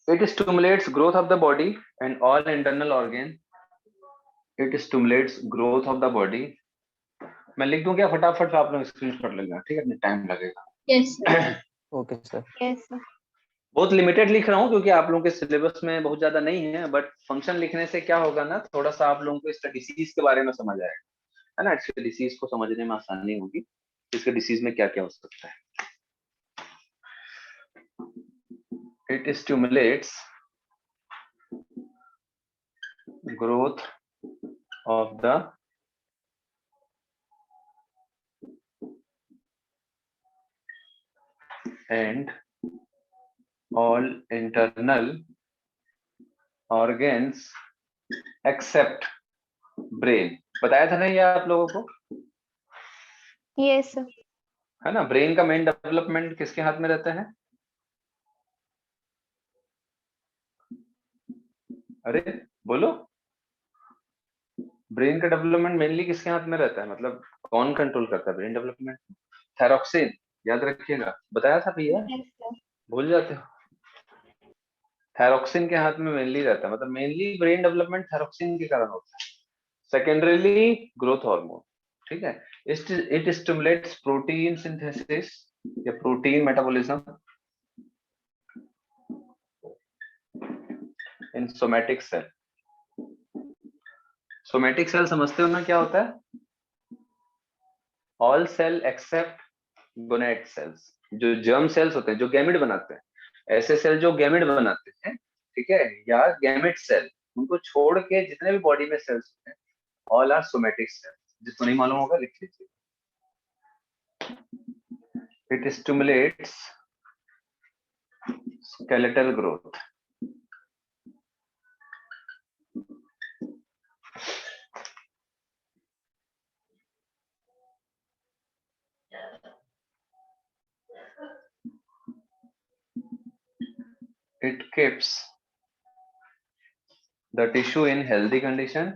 It stimulates growth of the body and all internal organ. It stimulates growth of the body. मैं लिख दूं क्या फटाफट, आप लोग स्क्रीनशॉट लेना, ठीक है, नहीं टाइम लगेगा। Yes sir. Okay sir. Yes sir. बहुत लिमिटेड लिख रहा हूँ क्योंकि आप लोगों के सिलेबस में बहुत ज्यादा नहीं है, बट फंक्शन लिखने से क्या होगा ना, थोड़ा सा आप लोगों को इसका डिसीज के बारे में समझ आएगा, है ना। इसके डिसीज को समझने में आसानी होगी, इसके डिसीज में क्या क्या हो सकता है। It stimulates growth of the and all internal organs except brain। बताया था ना ये आप लोगों को? Yes sir. है ना। ब्रेन का मेन डेवलपमेंट किसके हाथ में रहता है? अरे बोलो, ब्रेन का डेवलपमेंट मेनली किसके हाथ में रहता है, मतलब कौन कंट्रोल करता है ब्रेन डेवलपमेंट? थायरॉक्सिन, याद रखिएगा, बताया था भैया, भूल जाते हो। थायरॉक्सिन के हाथ में मेनली रहता है, मतलब मेनली ब्रेन डेवलपमेंट थायरॉक्सिन के कारण होता है। सेकेंडरीली ग्रोथ हार्मोन, ठीक है। इट स्टिमुलेट्स प्रोटीन सिंथेसिस या protein metabolism in somatic cell. Somatic cell समझते हो ना क्या होता है? All cell except gonad cells, जो जर्म सेल्स होते हैं, जो गैमेट बनाते हैं, ऐसे सेल जो गैमेट बनाते हैं, ठीक है, या गैमेट सेल, उनको छोड़ के जितने भी बॉडी में सेल्स होते हैं, ऑल आर सोमैटिक सेल्स। जिसको नहीं मालूम होगा लिख लीजिए। It stimulates skeletal growth। It keeps the tissue in healthy condition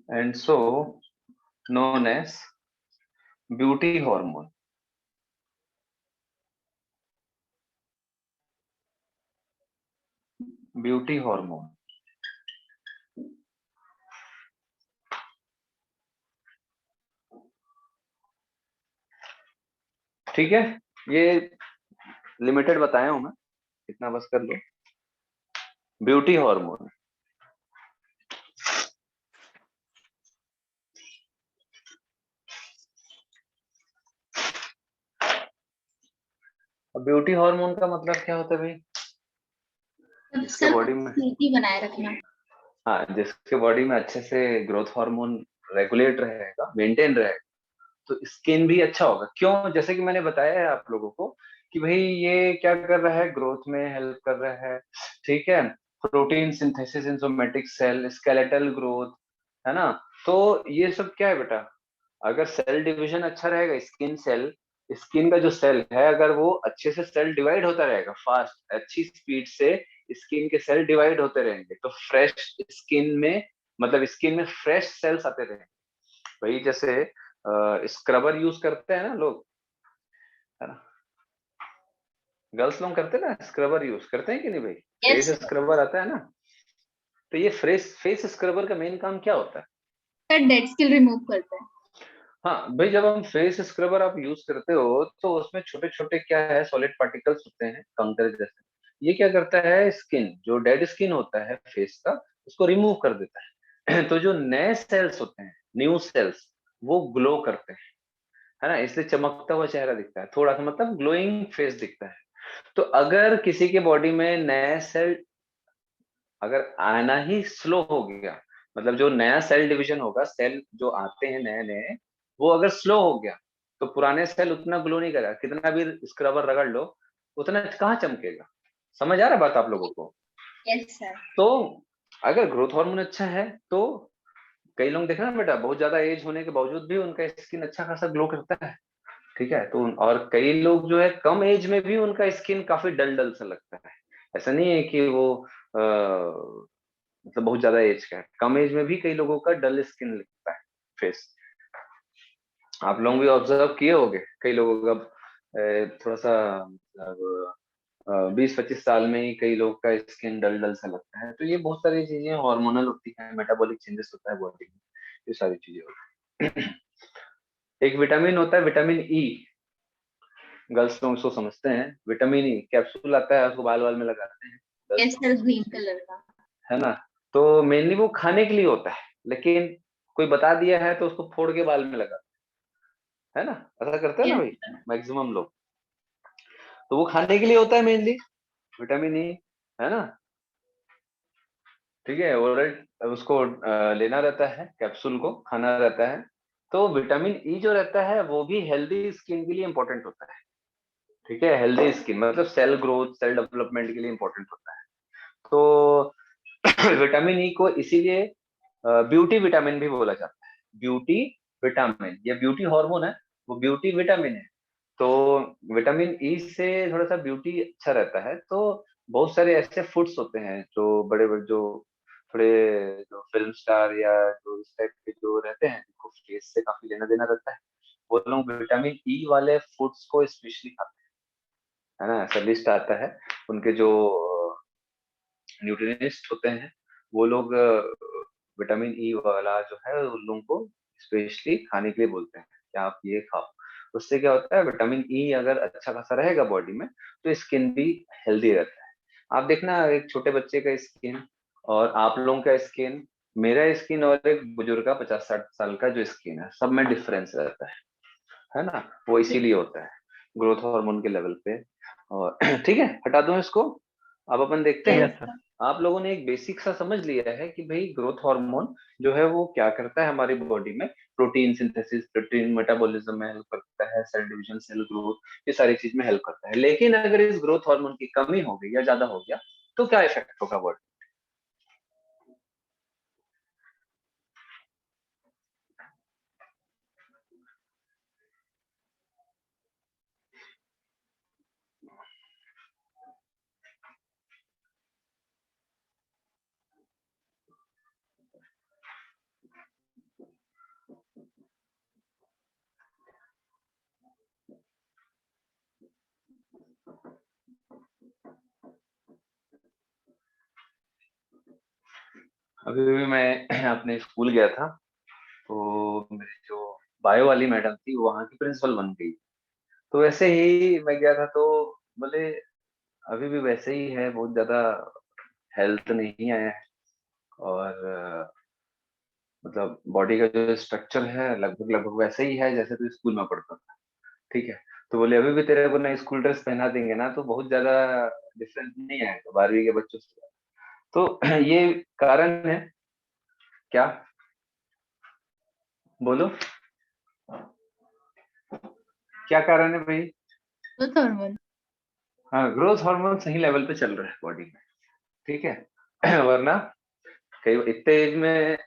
and so known as beauty hormone। Beauty hormone, ठीक है। ये लिमिटेड बताया हूं मैं, इतना बस कर लो। ब्यूटी हार्मोन, ब्यूटी हार्मोन का मतलब क्या होता है भाई? जिसके बॉडी में बनाए रखना। हाँ, जिसके बॉडी में अच्छे से ग्रोथ हार्मोन रेगुलेट रहेगा, मेंटेन रहेगा, तो स्किन भी अच्छा होगा। क्यों? जैसे कि मैंने बताया है आप लोगों को कि भाई ये क्या कर रहा है, ग्रोथ में हेल्प कर रहा है, ठीक है। Protein synthesis in somatic cell, skeletal growth, है ना। तो ये सब क्या है बेटा, अगर सेल डिवीजन अच्छा रहेगा, स्किन सेल, स्किन का जो सेल है, अगर वो अच्छे से सेल डिवाइड होता रहेगा, फास्ट अच्छी स्पीड से स्किन के सेल डिवाइड होते रहेंगे, तो फ्रेश स्किन में, मतलब स्किन में फ्रेश सेल्स आते रहेंगे। भाई जैसे स्क्रबर यूज करते हैं ना लोग, है ना, गर्ल्स लोग करते हैं ना, स्क्रबर यूज करते हैं कि नहीं भाई? फेस स्क्रबर आता है ना, तो ये फेस स्क्रबर का मेन काम क्या होता है? डेड स्किन रिमूव करता है। हाँ भाई, जब हम फेस स्क्रबर आप यूज करते हो तो उसमें छोटे छोटे क्या है, सॉलिड पार्टिकल्स होते हैं, कंकर जैसे। ये क्या करता है, स्किन, जो डेड स्किन होता है फेस का, उसको रिमूव कर देता है। तो जो नए सेल्स होते हैं, न्यू सेल्स, वो ग्लो करते हैं, है ना, इसलिए चमकता हुआ चेहरा दिखता है, थोड़ा सा मतलब ग्लोइंग फेस दिखता है। तो अगर किसी के बॉडी में नया सेल अगर आना ही स्लो हो गया, मतलब जो नया सेल डिवीजन होगा, सेल जो आते हैं नए नए, वो अगर स्लो हो गया, तो पुराने सेल उतना ग्लो नहीं करेगा, कितना भी स्क्रबर रगड़ लो उतना कहाँ चमकेगा। समझ आ रहा है बात आप लोगों को? Yes sir. तो अगर ग्रोथ हार्मोन अच्छा है तो कई लोग देखना बेटा, बहुत ज्यादा एज होने के बावजूद भी उनका स्किन अच्छा खासा ग्लो करता है, ठीक है। तो और कई लोग जो है कम एज में भी उनका स्किन काफी डल डल सा लगता है। ऐसा नहीं है कि वो मतलब बहुत ज्यादा एज का है। कम एज में भी कई लोगों का डल स्किन लगता है फेस। आप लोग भी ऑब्जर्व किए होंगे कई लोगों का थोड़ा सा मतलब 20-25 साल में ही कई लोग का स्किन डल डल सा लगता है। तो ये बहुत सारी चीजें हार्मोनल होती हैं, मेटाबॉलिक चेंजेस होता है बॉडी में, ये सारी चीजें होती हैं। एक विटामिन होता है विटामिन ई, गर्ल्स लोग उसको समझते हैं। विटामिन ई कैप्सूल आता है, उसको बाल बाल में लगाते हैं गर्ल्स यस लोग, सर, ग्रीन कलर का। है ना। तो मेनली वो खाने के लिए होता है, लेकिन कोई बता दिया है तो उसको फोड़ के बाल में लगाते हैं, है ना। ऐसा करते हैं ना यस भाई सर। मैक्सिमम लोग। तो वो खाने के लिए होता है मेनली विटामिन ई, है ना। ठीक है, ओरल उसको लेना रहता है, कैप्सूल को खाना रहता है। तो विटामिन ई जो रहता है वो भी हेल्दी स्किन के लिए इंपॉर्टेंट होता है। ठीक है, हेल्दी स्किन मतलब सेल ग्रोथ, सेल डेवलपमेंट के लिए इंपॉर्टेंट होता है। तो विटामिन ई को इसीलिए ब्यूटी विटामिन भी बोला जाता है। ब्यूटी विटामिन, ये ब्यूटी हार्मोन है, वो ब्यूटी विटामिन है। तो विटामिन ई से थोड़ा सा ब्यूटी अच्छा रहता है। तो बहुत सारे ऐसे फूड्स होते हैं जो बड़े बड़े, जो थोड़े, जो फिल्म स्टार या जो इस टाइप के जो रहते हैं, जिनको फेस से काफी लेना देना रहता है, वो लोग विटामिन ई वाले फूड्स को स्पेशली खाते हैं, है ना। ऐसा लिस्ट आता है उनके जो न्यूट्रिनिस्ट होते हैं, वो लोग विटामिन ई वाला जो है उन लोगों को स्पेशली खाने के लिए बोलते हैं कि आप ये खाओ। उससे क्या होता है, विटामिन ई अगर अच्छा खासा रहेगा बॉडी में तो स्किन भी हेल्दी रहता है। आप देखना एक छोटे बच्चे का स्किन और आप लोगों का स्किन, मेरा स्किन और एक बुजुर्ग का 50-60 साल का जो स्किन है, सब में डिफरेंस रहता है ना। वो इसीलिए होता है ग्रोथ हार्मोन के लेवल पे। और ठीक है, हटा दूं इसको, अब अपन देखते हैं। Yes yes sir. सर। आप लोगों ने एक बेसिक सा समझ लिया है कि भाई ग्रोथ हार्मोन जो है वो क्या करता है हमारी बॉडी में, प्रोटीन सिंथेसिस, प्रोटीन मेटाबॉलिज्म में हेल्प करता है, सेल डिवीजन, सेल ग्रोथ, ये सारी चीज में हेल्प करता है। लेकिन अगर इस ग्रोथ हार्मोन की कमी हो गई या ज्यादा हो गया तो क्या इफेक्ट होगा बॉडी। अभी भी मैं अपने स्कूल गया था, तो मेरी जो बायो वाली मैडम थी वो वहाँ की प्रिंसिपल बन गई। तो वैसे ही मैं गया था तो बोले अभी भी वैसे ही है, बहुत ज्यादा हेल्थ नहीं आया है, और मतलब बॉडी का जो स्ट्रक्चर है लगभग लगभग वैसे ही है जैसे तू स्कूल में पढ़ता था। ठीक है, तो बोले अभी भी तेरे को नई स्कूल ड्रेस पहना देंगे ना तो बहुत ज्यादा डिफरेंस नहीं आएगा 12वीं के बच्चों से। तो ये कारण है क्या, बोलो क्या कारण है भाई। Growth hormone. हाँ, ग्रोथ हार्मोन सही लेवल पे चल रहा है बॉडी में। ठीक है। वरना कई इतने एज में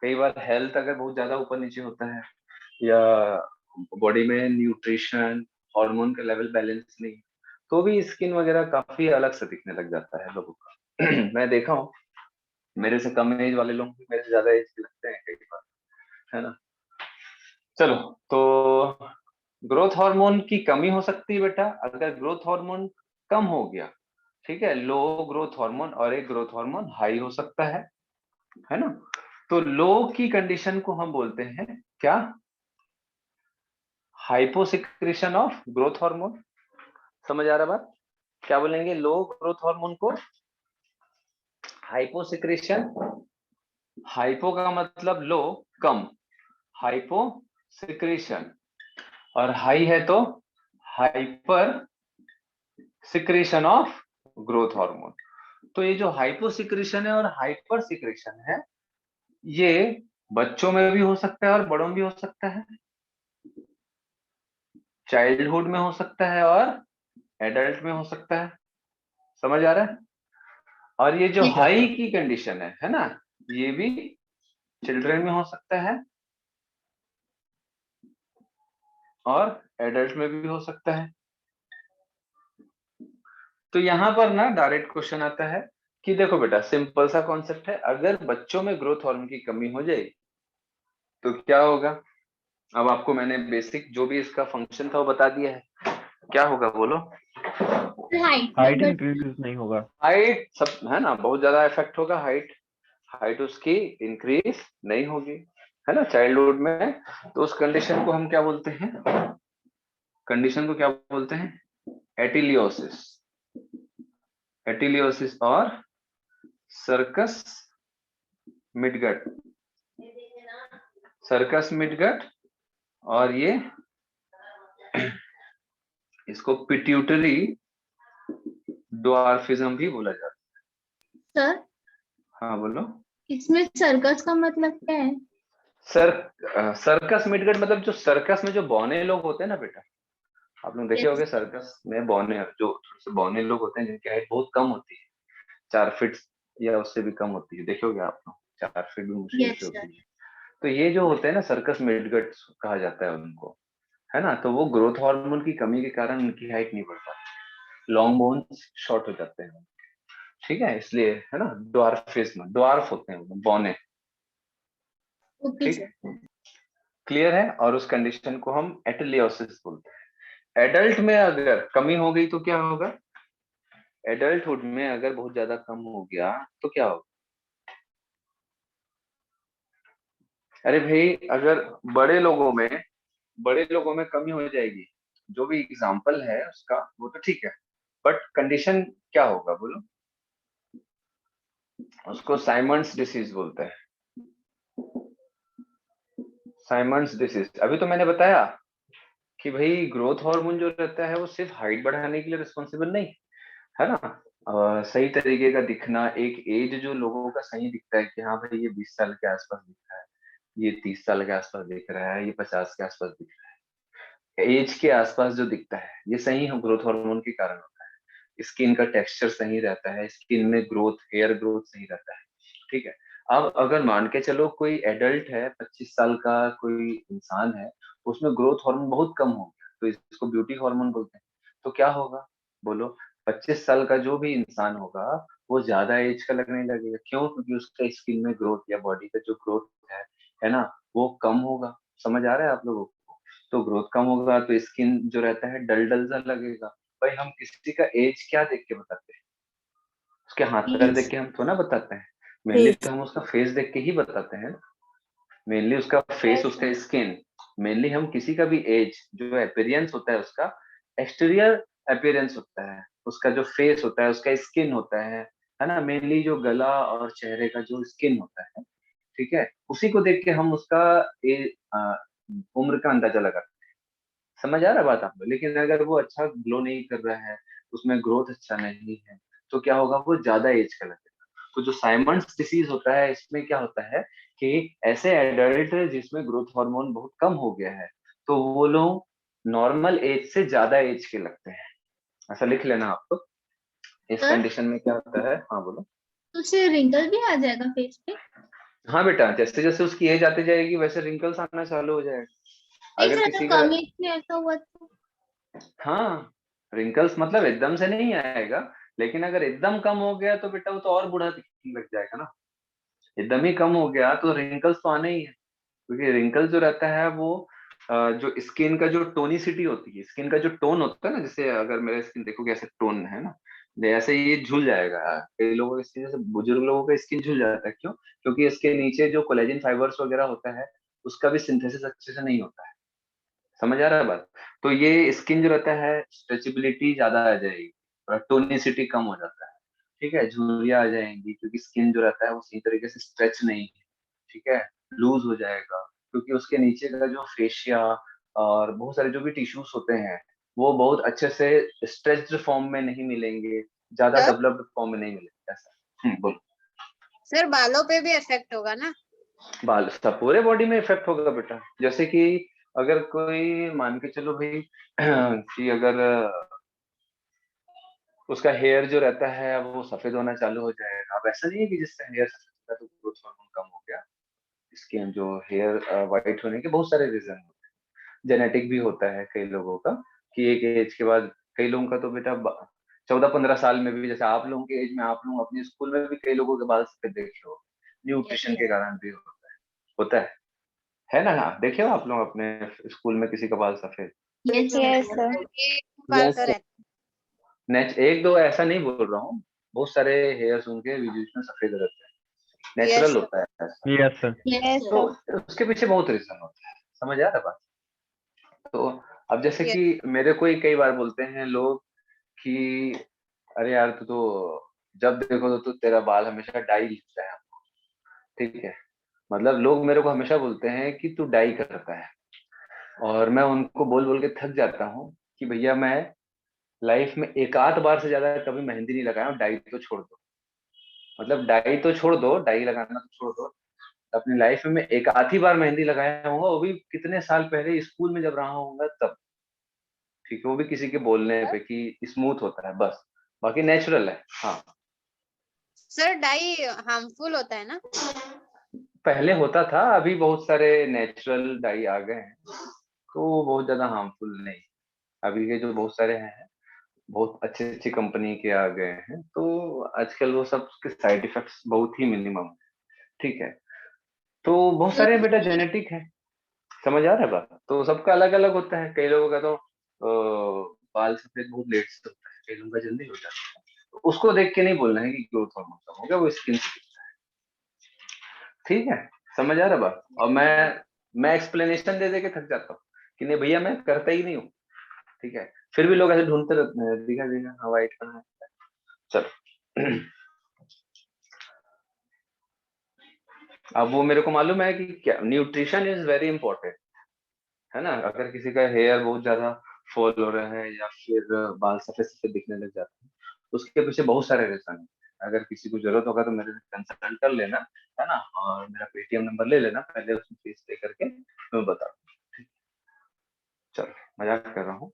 कई बार हेल्थ अगर बहुत ज्यादा ऊपर नीचे होता है, या बॉडी में न्यूट्रिशन हार्मोन का लेवल बैलेंस नहीं, तो भी स्किन वगैरह काफी अलग से दिखने लग जाता है लोगों का। मैं देखा हूँ, मेरे से कम एज वाले लोग भी मेरे से ज्यादा एज के लगते हैं कई बार, है ना। चलो, तो ग्रोथ हार्मोन की कमी हो सकती है बेटा अगर ग्रोथ हार्मोन कम हो गया। ठीक है, लो ग्रोथ हार्मोन और एक ग्रोथ हार्मोन हाई हो सकता है ना। तो लो की कंडीशन को हम बोलते हैं क्या, हाइपोसिक्रेशन ऑफ ग्रोथ हार्मोन। समझ आ रहा बात, क्या बोलेंगे, लो ग्रोथ हार्मोन को हाइपोसिक्रेशन। हाइपो का मतलब लो, कम, हाइपो सिक्रेशन, और हाई है तो hyper secretion of growth hormone. तो ये जो हाइपो सिक्रेशन है और हाइपर सिक्रेशन है, ये बच्चों में भी हो सकता है और बड़ों में भी हो सकता है, चाइल्डहुड में हो सकता है और एडल्ट में हो सकता है। समझ आ रहा है। और ये जो यस यस हाई सर। की कंडीशन है ना, ये भी चिल्ड्रन में हो सकता है और एडल्ट में भी हो सकता है। तो यहाँ पर ना डायरेक्ट क्वेश्चन आता है कि देखो बेटा, सिंपल सा कॉन्सेप्ट है, अगर बच्चों में ग्रोथ हार्मोन की कमी हो जाए तो क्या होगा। अब आपको मैंने बेसिक जो भी इसका फंक्शन था वो बता दिया है। क्या होगा बोलो। हाइट हाइट घट इंक्रीज नहीं होगा। हाइट सब है ना, बहुत ज्यादा इफेक्ट होगा। हाइट हाइट उसकी इंक्रीज नहीं होगी, है ना, चाइल्डहुड में। तो उस कंडीशन को हम क्या बोलते हैं, कंडीशन को क्या बोलते हैं, एटिलियोसिस। एटिलियोसिस और सर्कस मिडगट। सर्कस मिडगट, और ये इसको पिट्यूटरी ड्वार्फिज्म भी बोला जाता सर, है। हाँ बोलो। इसमें सर्कस का मतलब क्या है? सर सर्कस मिडगट मतलब जो सर्कस में जो बौने लोग होते हैं ना बेटा, आप लोग देखे यस होंगे सर्कस में बौने, जो थोड़े से बौने लोग होते हैं जिनकी हाइट बहुत कम होती है, 4 फीट या उससे भी कम होती है, देखे होगे आप लोग, 4 फीट भी मुश्किल यस से सर। होती है। तो ये जो होते हैं ना सर्कस मिडगट कहा जाता है उनको, है ना। तो वो ग्रोथ हार्मोन की कमी के कारण उनकी हाइट नहीं बढ़ पाती, लॉन्ग बोन्स शॉर्ट हो जाते हैं, ठीक है, इसलिए, है ना, ड्वार्फिज्म, ड्वार्फ होते हैं वो, बौने। ओके ठीक, सर। क्लियर है। और उस कंडीशन को हम एटेलियोसिस बोलते हैं। एडल्ट में अगर कमी हो गई तो क्या होगा, एडल्टहुड में अगर बहुत ज्यादा कम हो गया तो क्या होगा। अरे भाई, अगर बड़े लोगों में कमी हो जाएगी, जो भी एग्जाम्पल है उसका वो तो ठीक है, बट कंडीशन क्या होगा बोलो। उसको साइमंड्स डिसीज बोलते हैं। साइमंड्स डिसीज, अभी तो मैंने बताया कि भाई ग्रोथ हार्मोन जो रहता है वो सिर्फ हाइट बढ़ाने के लिए रिस्पॉन्सिबल नहीं, है ना। सही तरीके का दिखना, एक एज जो लोगों का सही दिखता है कि हाँ भाई ये 20 साल के आसपास दिख रहा है, ये 30 साल के आसपास दिख रहा है, ये 50 के आसपास दिख रहा है, एज के आसपास जो दिखता है ये सही ग्रोथ हार्मोन के कारण होता है। स्किन का टेक्सचर सही रहता है, स्किन में ग्रोथ, हेयर ग्रोथ सही रहता है, ठीक है। अब अगर मान के चलो कोई एडल्ट है, 25 साल का कोई इंसान है, उसमें ग्रोथ हार्मोन बहुत कम हो गया, तो इसको ब्यूटी हार्मोन बोलते हैं। तो क्या होगा बोलो, 25 साल का जो भी इंसान होगा वो ज्यादा एज का लगने लगेगा। क्यों? क्योंकि उसका स्किन में ग्रोथ या बॉडी का जो ग्रोथ है ना, वो कम होगा। समझ आ रहा है आप लोगों को। तो ग्रोथ कम होगा तो स्किन जो रहता है डल डल सा लगेगा। भाई हम किसी का एज क्या देख के बताते हैं, उसके हाथ पैर फेस। देख के हम तो ना बताते हैं, मेनली फेस। तो हम उसका फेस देख के ही बताते हैं। मेनली उसका फेस, उसका स्किन। मेनली हम किसी का भी एज जो अपीयरेंस होता है उसका, एक्सटीरियर अपीयरेंस होता है, उसका जो फेस होता है, उसका स्किन होता है ना, मेनली जो गला और चेहरे का जो स्किन होता है, ठीक है, उसी को देख के हम उसका उम्र का अंदाजा लगाते हैं। समझ आ रहा है बात आपको। लेकिन अगर वो अच्छा ग्लो नहीं कर रहा है, उसमें ग्रोथ अच्छा नहीं है, तो क्या होगा, वो ज्यादा एज का लगेगा। तो जो साइमंड्स डिसीज होता है इसमें क्या होता है कि ऐसे एडल्ट जिसमें ग्रोथ हार्मोन बहुत कम हो गया है, तो वो लोग नॉर्मल एज से ज्यादा एज के लगते हैं। ऐसा लिख लेना आपको। इस सर, कंडीशन में क्या होता है, हाँ बोलो। तो उससे रिंकल भी आ जाएगा फेस पे? हाँ बेटा, जैसे जैसे उसकी एज आती जाएगी वैसे रिंकल्स आना चालू हो जाएगा। नहीं अगर सर, अगर किसी का, कम एज में ऐसा हुआ तो? हाँ, रिंकल्स मतलब एकदम से नहीं आएगा, लेकिन अगर एकदम कम हो गया तो बेटा वो तो और बूढ़ा दिखने लग जाएगा ना। एकदम ही कम हो गया तो रिंकल्स तो आने ही है, क्योंकि रिंकल जो रहता है वो जो स्किन का जो टोनिसिटी होती है, स्किन का जो टोन होता है ना, जैसे अगर मेरा स्किन देखोगे ऐसे टोन है ना, ऐसे ये झुल जाएगा। कई लोगों का स्किन, जैसे बुजुर्ग लोगों का स्किन झुल जाता है, क्यों? क्योंकि इसके नीचे जो कोलेजन फाइबर्स वगैरह होता है उसका भी सिंथेसिस अच्छे से नहीं होता है। समझ आ रहा है बात। तो ये स्किन जो रहता है स्ट्रेचेबिलिटी ज्यादा आ जाएगी और टोनिसिटी कम हो जाता है, ठीक है, झुर्रियां आ जाएंगी क्योंकि स्किन जो रहता है वो सही तरीके से स्ट्रेच नहीं है, ठीक है, लूज हो जाएगा, क्योंकि उसके नीचे का जो फेशिया और बहुत सारे जो भी टिश्यूज होते हैं वो बहुत अच्छे से स्ट्रेच्ड फॉर्म में नहीं मिलेंगे, ज्यादा सर डेवलप्ड फॉर्म में नहीं मिलेंगे ऐसा। बोलो। सर बालों पे भी इफेक्ट होगा ना? बाल सब पूरे बॉडी में इफेक्ट होगा बेटा। जैसे कि अगर कोई मान के चलो भाई कि अगर उसका हेयर जो रहता है वो सफेद होना चालू हो जाएगा। अब ऐसा नहीं है कि जिसका हेयर सफेद होता है तो ग्रोथ हार्मोन कम हो गया। इसके जो हेयर वाइट होने के बहुत सारे रीजन होते हैं। जेनेटिक भी होता है कई लोगों का, कि एक एज के बाद कई लोगों का तो बेटा 14-15 साल में भी, जैसे आप लोगों के एज में, आप लोग अपने स्कूल में भी कई लोगों के बाल सफेद देखे हो, न्यूट्रिशन के कारण भी होता है ना? हाँ, देखे हो आप लोग अपने स्कूल में किसी का बाल सफेद? Yes yes sir. सर। ये बाल तो रहता एक दो ऐसा नहीं बोल रहा हूँ, बहुत सारे हेयर्स उनके बीच में सफेद रहते हैं, Yes, नेचुरल sir. होता है ऐसा। Yes sir. यस तो सर। उसके पीछे बहुत रीजन होता है, समझ आ रहा बात? तो अब जैसे Yes. कि मेरे को ही कई बार बोलते हैं लोग कि अरे यार तू तो जब देखो तो तेरा बाल हमेशा डाई दिखता है, ठीक है? मतलब लोग मेरे को हमेशा बोलते हैं कि तू डाई करता है, और मैं उनको बोल बोल के थक जाता हूँ कि भैया मैं लाइफ में एक आध बार से ज्यादा कभी मेहंदी नहीं लगाया हूँ, डाई तो छोड़ दो। मतलब डाई तो छोड़ दो, डाई लगाना तो छोड़ दो, अपनी लाइफ में मैं एक आधी बार मेहंदी लगाया हूँ, वो भी कितने साल पहले स्कूल में जब रहा हूँ तब, ठीक है? वो भी किसी के बोलने पे कि स्मूथ होता है बस, बाकी नेचुरल है। हाँ, सर डाई हार्मफुल होता है ना? पहले होता था, अभी बहुत सारे नेचुरल डाई आ गए हैं, तो बहुत ज्यादा हार्मफुल नहीं। अभी के जो बहुत सारे हैं, बहुत अच्छी अच्छी कंपनी के आ गए हैं, तो आजकल वो सब के साइड इफेक्ट्स बहुत ही मिनिमम है, ठीक है? तो बहुत सारे बेटा जेनेटिक है, समझ आ रहा है बात? तो सबका अलग अलग होता है, कई लोगों का तो बाल सफेद बहुत लेट से होता है, कई लोगों का जल्दी हो जाता है, तो उसको देख के नहीं बोलना है कि ग्रोथ हार्मोन कम हो गया, वो स्किन से दिखता है, ठीक है? समझ आ रहा है बात? और मैं एक्सप्लेनेशन दे दे के थक जाता हूँ कि नहीं भैया मैं करता ही नहीं हूँ, ठीक है? फिर भी लोग ऐसे ढूंढते रहते हैं, दिखा दिखा हाँ वाइट कहाँ है, चलो। अब वो मेरे को मालूम है कि क्या न्यूट्रिशन इज वेरी इंपॉर्टेंट, है ना? अगर किसी का हेयर बहुत ज्यादा फॉल हो रहा है या फिर बाल सफेद सफेद दिखने लग जाते हैं, उसके पीछे बहुत सारे रीजन है। अगर किसी को जरूरत होगा तो मेरे से कंसल्ट कर लेना, है ना? और मेरा पेटीएम नंबर ले लेना, पहले उसमें फीस पे करके मैं बता दूँ। चलो, मजाक कर रहा हूँ।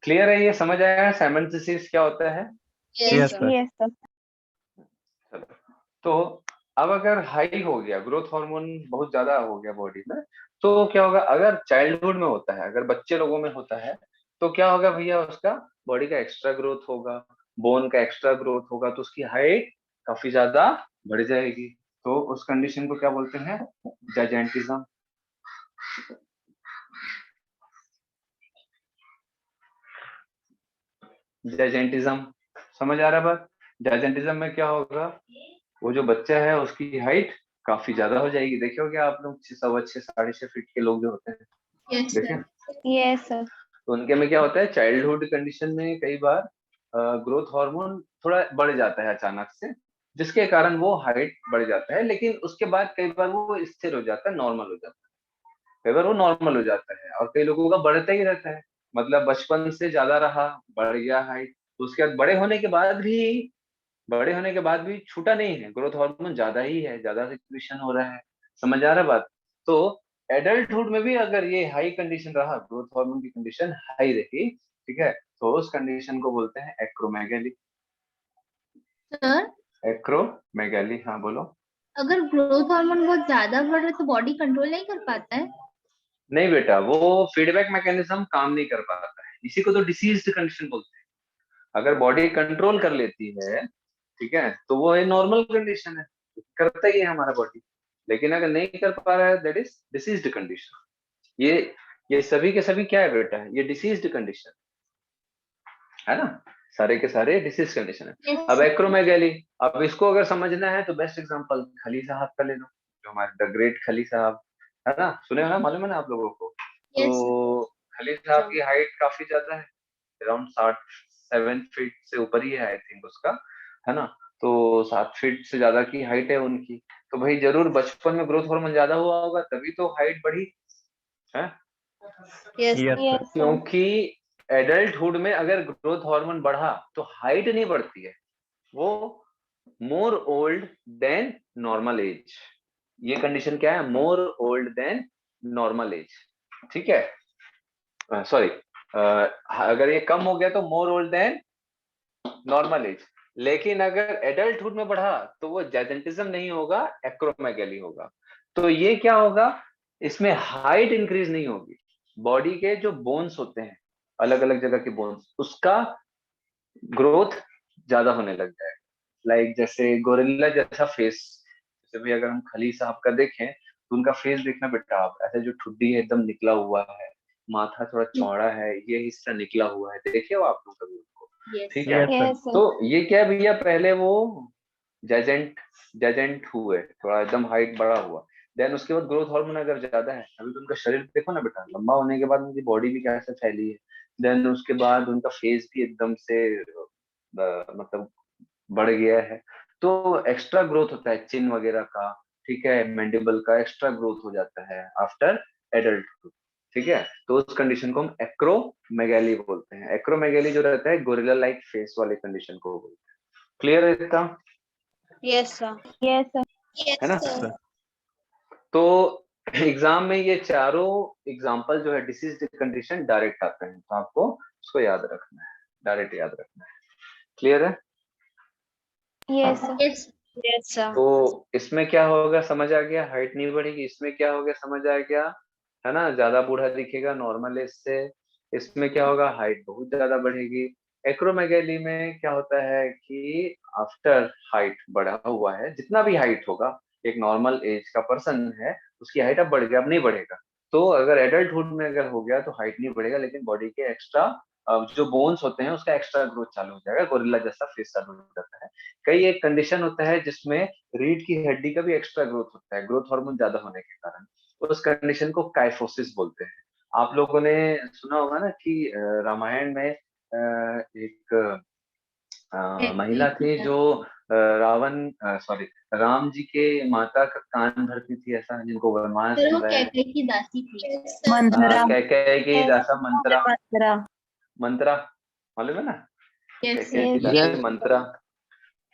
क्लियर है? ये समझ आया साइमंड्स डिसीज क्या होता है? Yes, yes sir. Sir. Yes sir. चलो, तो अब अगर हाई हो गया, ग्रोथ हार्मोन बहुत ज्यादा हो गया बॉडी में, तो क्या होगा? अगर चाइल्डहुड में होता है, अगर बच्चे लोगों में होता है, तो क्या होगा भैया? उसका बॉडी का एक्स्ट्रा ग्रोथ होगा, बोन का एक्स्ट्रा ग्रोथ होगा, तो उसकी हाइट काफी ज्यादा बढ़ जाएगी। तो उस कंडीशन को क्या बोलते हैं? जाइजेंटिज्म। जाइजेंटिज्म, समझ आ रहा है बात? जाइजेंटिज्म में क्या होगा? वो जो बच्चा है उसकी हाइट काफी ज्यादा हो जाएगी। देखे हो क्या आप लोग 6 साढ़े 6 फीट के लोग जो होते हैं, यस देखे? सर। Yes sir. तो उनके में क्या होता है? चाइल्डहुड कंडीशन में कई बार ग्रोथ हार्मोन थोड़ा बढ़ जाता है अचानक से, जिसके कारण वो हाइट बढ़ जाता है, लेकिन उसके बाद कई बार वो स्थिर हो जाता है, नॉर्मल हो जाता है। कई बार वो नॉर्मल हो जाता है, और कई लोगों का बढ़ता ही रहता है, मतलब बचपन से ज्यादा रहा, बढ़ गया हाइट, तो उसके बाद बड़े होने के बाद भी छूटा नहीं है, ग्रोथ हार्मोन ज्यादा ही है, ज्यादा सिक्रीशन हो रहा है। समझ आ रहा है बात? तो एडल्टहुड में भी अगर ये हाई कंडीशन रहा, ग्रोथ हार्मोन की कंडीशन हाई रही, ठीक है, तो उस कंडीशन को बोलते हैं एक्रोमेगाली। सर, एक्रोमेगाली, हाँ बोलो। अगर ग्रोथ हार्मोन बहुत ज्यादा बढ़ रहा है तो बॉडी कंट्रोल नहीं कर पाता है? नहीं बेटा, वो फीडबैक मैकेनिज्म काम नहीं कर पाता है, इसी को तो डिसीज्ड कंडीशन बोलते हैं। अगर बॉडी कंट्रोल कर लेती है, ठीक है, तो वो एक नॉर्मल कंडीशन है, करता ही है हमारा बॉडी। लेकिन अगर नहीं कर पा रहा है, दैट इज डिसीज्ड कंडीशन। ये सभी के सभी क्या है बेटा? ये डिसीज्ड कंडीशन है ना, सारे के सारे डिसीज कंडीशन है। यस अब सर। एक्रोमेगाली, अब इसको अगर समझना है तो बेस्ट एग्जांपल खली साहब का ले लो, जो हमारे द ग्रेट खली साहब, है ना? सुने हो ना, मालूम है ना आप लोगों को? Yes sir. तो खली साहब की हाइट काफी ज्यादा है, अराउंड 7 फीट से ऊपर ही है आई थिंक उसका, है ना? तो 7 फीट से ज्यादा की हाइट है उनकी, तो भाई जरूर बचपन में ग्रोथ हार्मोन ज्यादा हुआ होगा, तभी तो हाइट बढ़ी है। Yes. Yes sir. Yes sir. क्योंकि एडल्टहुड में अगर ग्रोथ हार्मोन बढ़ा तो हाइट नहीं बढ़ती है, वो मोर ओल्ड देन नॉर्मल एज। ये कंडीशन क्या है? मोर ओल्ड देन नॉर्मल एज, ठीक है? सॉरी, अगर ये कम हो गया तो मोर ओल्ड देन नॉर्मल एज, लेकिन अगर एडल्टहुड में बढ़ा तो वो जाइजेंटिज्म नहीं होगा, एक्रोमेगाली होगा। तो ये क्या होगा? इसमें हाइट इंक्रीज नहीं होगी, बॉडी के जो बोन्स होते हैं, अलग अलग जगह के बोन्स, उसका ग्रोथ ज्यादा होने लग जाएगा। लाइक जैसे गोरिल्ला जैसा फेस, जैसे भी अगर हम खली साहब का देखें तो उनका फेस देखना बेटा आप, ऐसे जो ठुड्डी है एकदम निकला हुआ है, माथा थोड़ा चौड़ा है, ये हिस्सा निकला हुआ है, देखे हो आप लोग कभी उनको? यस ठीक सर। है, यस सर। तो ये क्या है भैया, पहले वो जजेंट जजेंट हुए, थोड़ा एकदम हाइट बड़ा हुआ, देन उसके बाद ग्रोथ हार्मोन अगर ज्यादा है, अभी तो उनका शरीर देखो ना बेटा, लंबा होने के बाद उनकी बॉडी भी कैसे फैली है, देन उसके बाद उनका फेस भी एकदम से मतलब बढ़ गया है, तो एक्स्ट्रा ग्रोथ होता है चिन वगैरह का, ठीक है, मैंडिबल का एक्स्ट्रा ग्रोथ हो जाता है आफ्टर एडल्ट, ठीक है, तो उस कंडीशन को हम एक्रोमेगैली बोलते हैं। एक्रोमेगैली जो रहता है गोरिल्ला लाइक फेस वाले कंडीशन को बोलते हैं। क्लियर है इतना? Yes sir. Yes sir. है ना? Yes sir. तो एग्जाम में ये चारों एग्जांपल जो है डिसीज कंडीशन डायरेक्ट आते हैं, तो आपको उसको याद रखना है, डायरेक्ट याद रखना है। क्लियर है? Yes sir. Yes yes sir. तो इसमें क्या होगा समझ आ गया, हाइट नहीं बढ़ेगी, इसमें क्या होगा समझ आ गया, है ना, ज्यादा बूढ़ा दिखेगा नॉर्मल एज से। इसमें क्या होगा, हाइट बहुत ज्यादा बढ़ेगी। एक्रोमेगैली में क्या होता है कि आफ्टर हाइट बढ़ा हुआ है, जितना भी हाइट होगा, एक नॉर्मल एज का पर्सन है उसकी हाइट अब बढ़ गया, अब नहीं बढ़ेगा। तो अगर एडल्टहुड में अगर हो गया तो हाइट नहीं बढ़ेगा, लेकिन बॉडी के एक्स्ट्रा जो बोन्स होते हैं उसका एक्स्ट्रा ग्रोथ चालू हो जाएगा, गोरिल्ला जैसा फेस चालू हो जाता है। कई एक कंडीशन होता है जिसमें रीढ़ की हड्डी का भी एक्स्ट्रा ग्रोथ होता है, ग्रोथ हार्मोन ज्यादा होने के कारण, उस कंडीशन को काइफोसिस बोलते हैं। आप लोगों ने सुना होगा ना कि रामायण में एक महिला थी जो रावण सॉरी राम जी के माता का कान भरती थी, ऐसा, जिनको वरमाला सर वो मिल रहा है। कैके की दासी थी। मंत्रा। कैकेयी दासा मंत्रा, मंत्रा। मंत्रा मालूम है ना? यस कैकेयी की यस। दासी मंत्रा,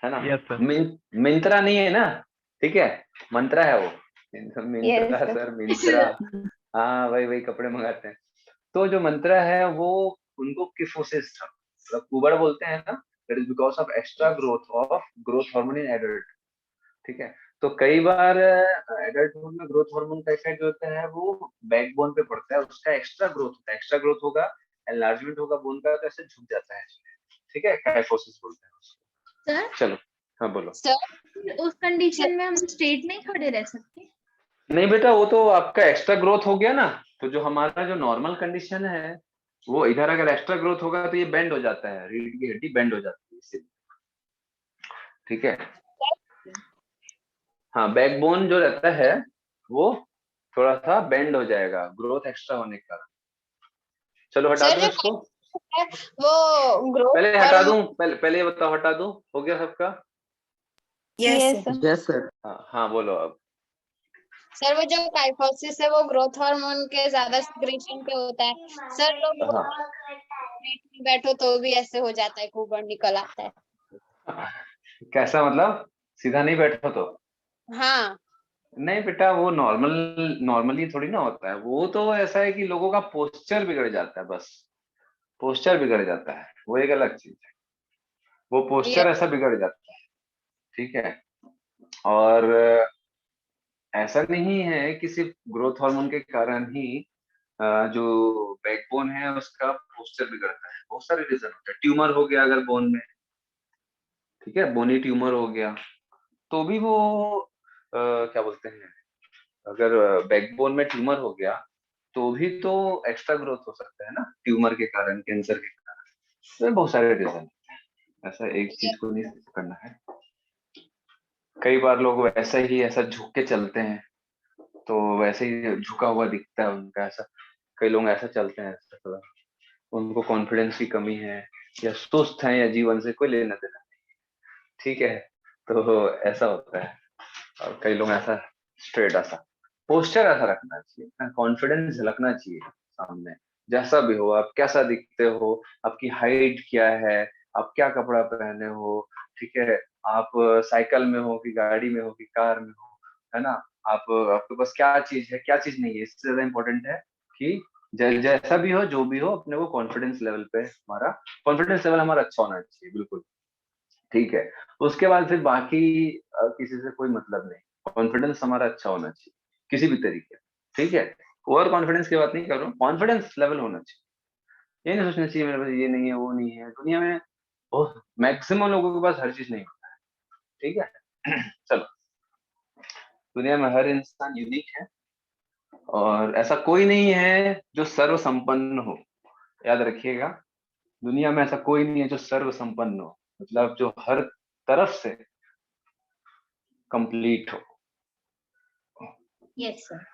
है ना? Yes sir. मिंत्रा नहीं है ना, ठीक है, मंत्रा है वो। Yes Myntra sir. Sir, Myntra, हाँ वही वही कपड़े मंगाते हैं। तो जो मंत्रा है वो, उनको किफोसिस था, मतलब कुबड़ बोलते हैं ना, that is because of extra growth hormone in adult, ठीक है। तो कई बार एडल्टहुड में ग्रोथ हार्मोन का इफेक्ट जो होता है वो बैकबोन पे पड़ता है, उसका एक्स्ट्रा ग्रोथ होता है, एक्स्ट्रा ग्रोथ होगा, एनलार्जमेंट होगा बोन का, तो ऐसे झुक जाता है, ठीक है, काइफोसिस बोलते हैं उसको। सर चलो, हाँ बोलो। सर उस कंडीशन में हम स्ट्रेट नहीं खड़े रह सकते। नहीं बेटा, वो तो आपका एक्स्ट्रा ग्रोथ हो गया ना, तो जो हमारा जो नॉर्मल कंडीशन है वो इधर अगर एक्स्ट्रा ग्रोथ होगा तो ये बेंड हो जाता है, रीढ़ की हड्डी बेंड हो जाती है इसीलिए, ठीक है। हाँ, बैकबोन जो रहता है वो थोड़ा सा बेंड हो जाएगा ग्रोथ एक्स्ट्रा होने के कारण। चलो हटा सर दूं जो इसको, है वो ग्रोथ पहले हटा दूं, पहले ये बताओ, हटा दूं, हो गया सबका? Yes sir. Yes sir. हाँ हाँ बोलो अब। सर वो जो काइफोसिस है वो ग्रोथ हार्मोन के ज्यादा सिक्रेशन पे होता है। सर लोग हाँ, में बैठो तो भी ऐसे हो जाता है, कुबड़ निकल आता है। कैसा मतलब, सीधा नहीं बैठो तो? हाँ नहीं बेटा, वो नॉर्मली थोड़ी ना होता है, वो तो ऐसा है कि लोगों का पोस्चर बिगड़ जाता है, बस पोस्चर बिगड़ जाता है, वो एक अलग चीज है, वो ये पोस्चर ऐसा बिगड़ जाता है, ठीक है। और ऐसा नहीं है कि सिर्फ ग्रोथ हार्मोन के कारण ही जो बैकबोन है उसका पोस्चर बिगड़ता है, बहुत सारे रीजन होते हैं। ट्यूमर हो गया अगर बोन में, ठीक है, बोनी ट्यूमर हो गया, तो भी वो क्या बोलते हैं, अगर बैकबोन में ट्यूमर हो गया तो भी तो एक्स्ट्रा ग्रोथ हो सकता है ना, ट्यूमर के कारण, कैंसर के कारण, तो बहुत सारे रीजन हैं, ऐसा एक चीज को नहीं करना है। कई बार लोग वैसे ही ऐसा झुक के चलते हैं तो वैसे ही झुका हुआ दिखता है उनका, ऐसा कई लोग ऐसा चलते हैं, ऐसा थोड़ा उनको कॉन्फिडेंस की कमी है या सुस्त है या जीवन से कोई लेना देना नहीं, ठीक है, तो ऐसा होता है। और कई लोग ऐसा स्ट्रेट, ऐसा पोस्चर ऐसा रखना चाहिए, कॉन्फिडेंस झलकना चाहिए सामने, जैसा भी हो, आप कैसा दिखते हो, आपकी हाइट क्या है, आप क्या कपड़ा पहने हो, ठीक है, आप साइकिल में हो कि गाड़ी में हो कि कार में हो, है ना, आप आपके पास क्या चीज है क्या चीज नहीं है, इससे ज्यादा इम्पोर्टेंट है कि जैसा भी हो जो भी हो, अपने को कॉन्फिडेंस लेवल पे हमारा कॉन्फिडेंस लेवल हमारा अच्छा होना चाहिए, बिल्कुल, ठीक है। उसके बाद फिर बाकी किसी से कोई मतलब नहीं, कॉन्फिडेंस हमारा अच्छा होना चाहिए किसी भी तरीके, ठीक है। ओवर कॉन्फिडेंस की बात नहीं कर रहा हूँ, कॉन्फिडेंस लेवल होना चाहिए, ये नहीं सोचना चाहिए मेरे पास ये नहीं है वो नहीं है दुनिया में। मैक्सिमम लोगों के पास हर चीज नहीं होता है, ठीक है। चलो, दुनिया में हर इंसान यूनिक है और ऐसा कोई नहीं है जो सर्व संपन्न हो। याद रखिएगा, दुनिया में ऐसा कोई नहीं है जो सर्व संपन्न हो, मतलब जो हर तरफ से कंप्लीट हो। Yes sir.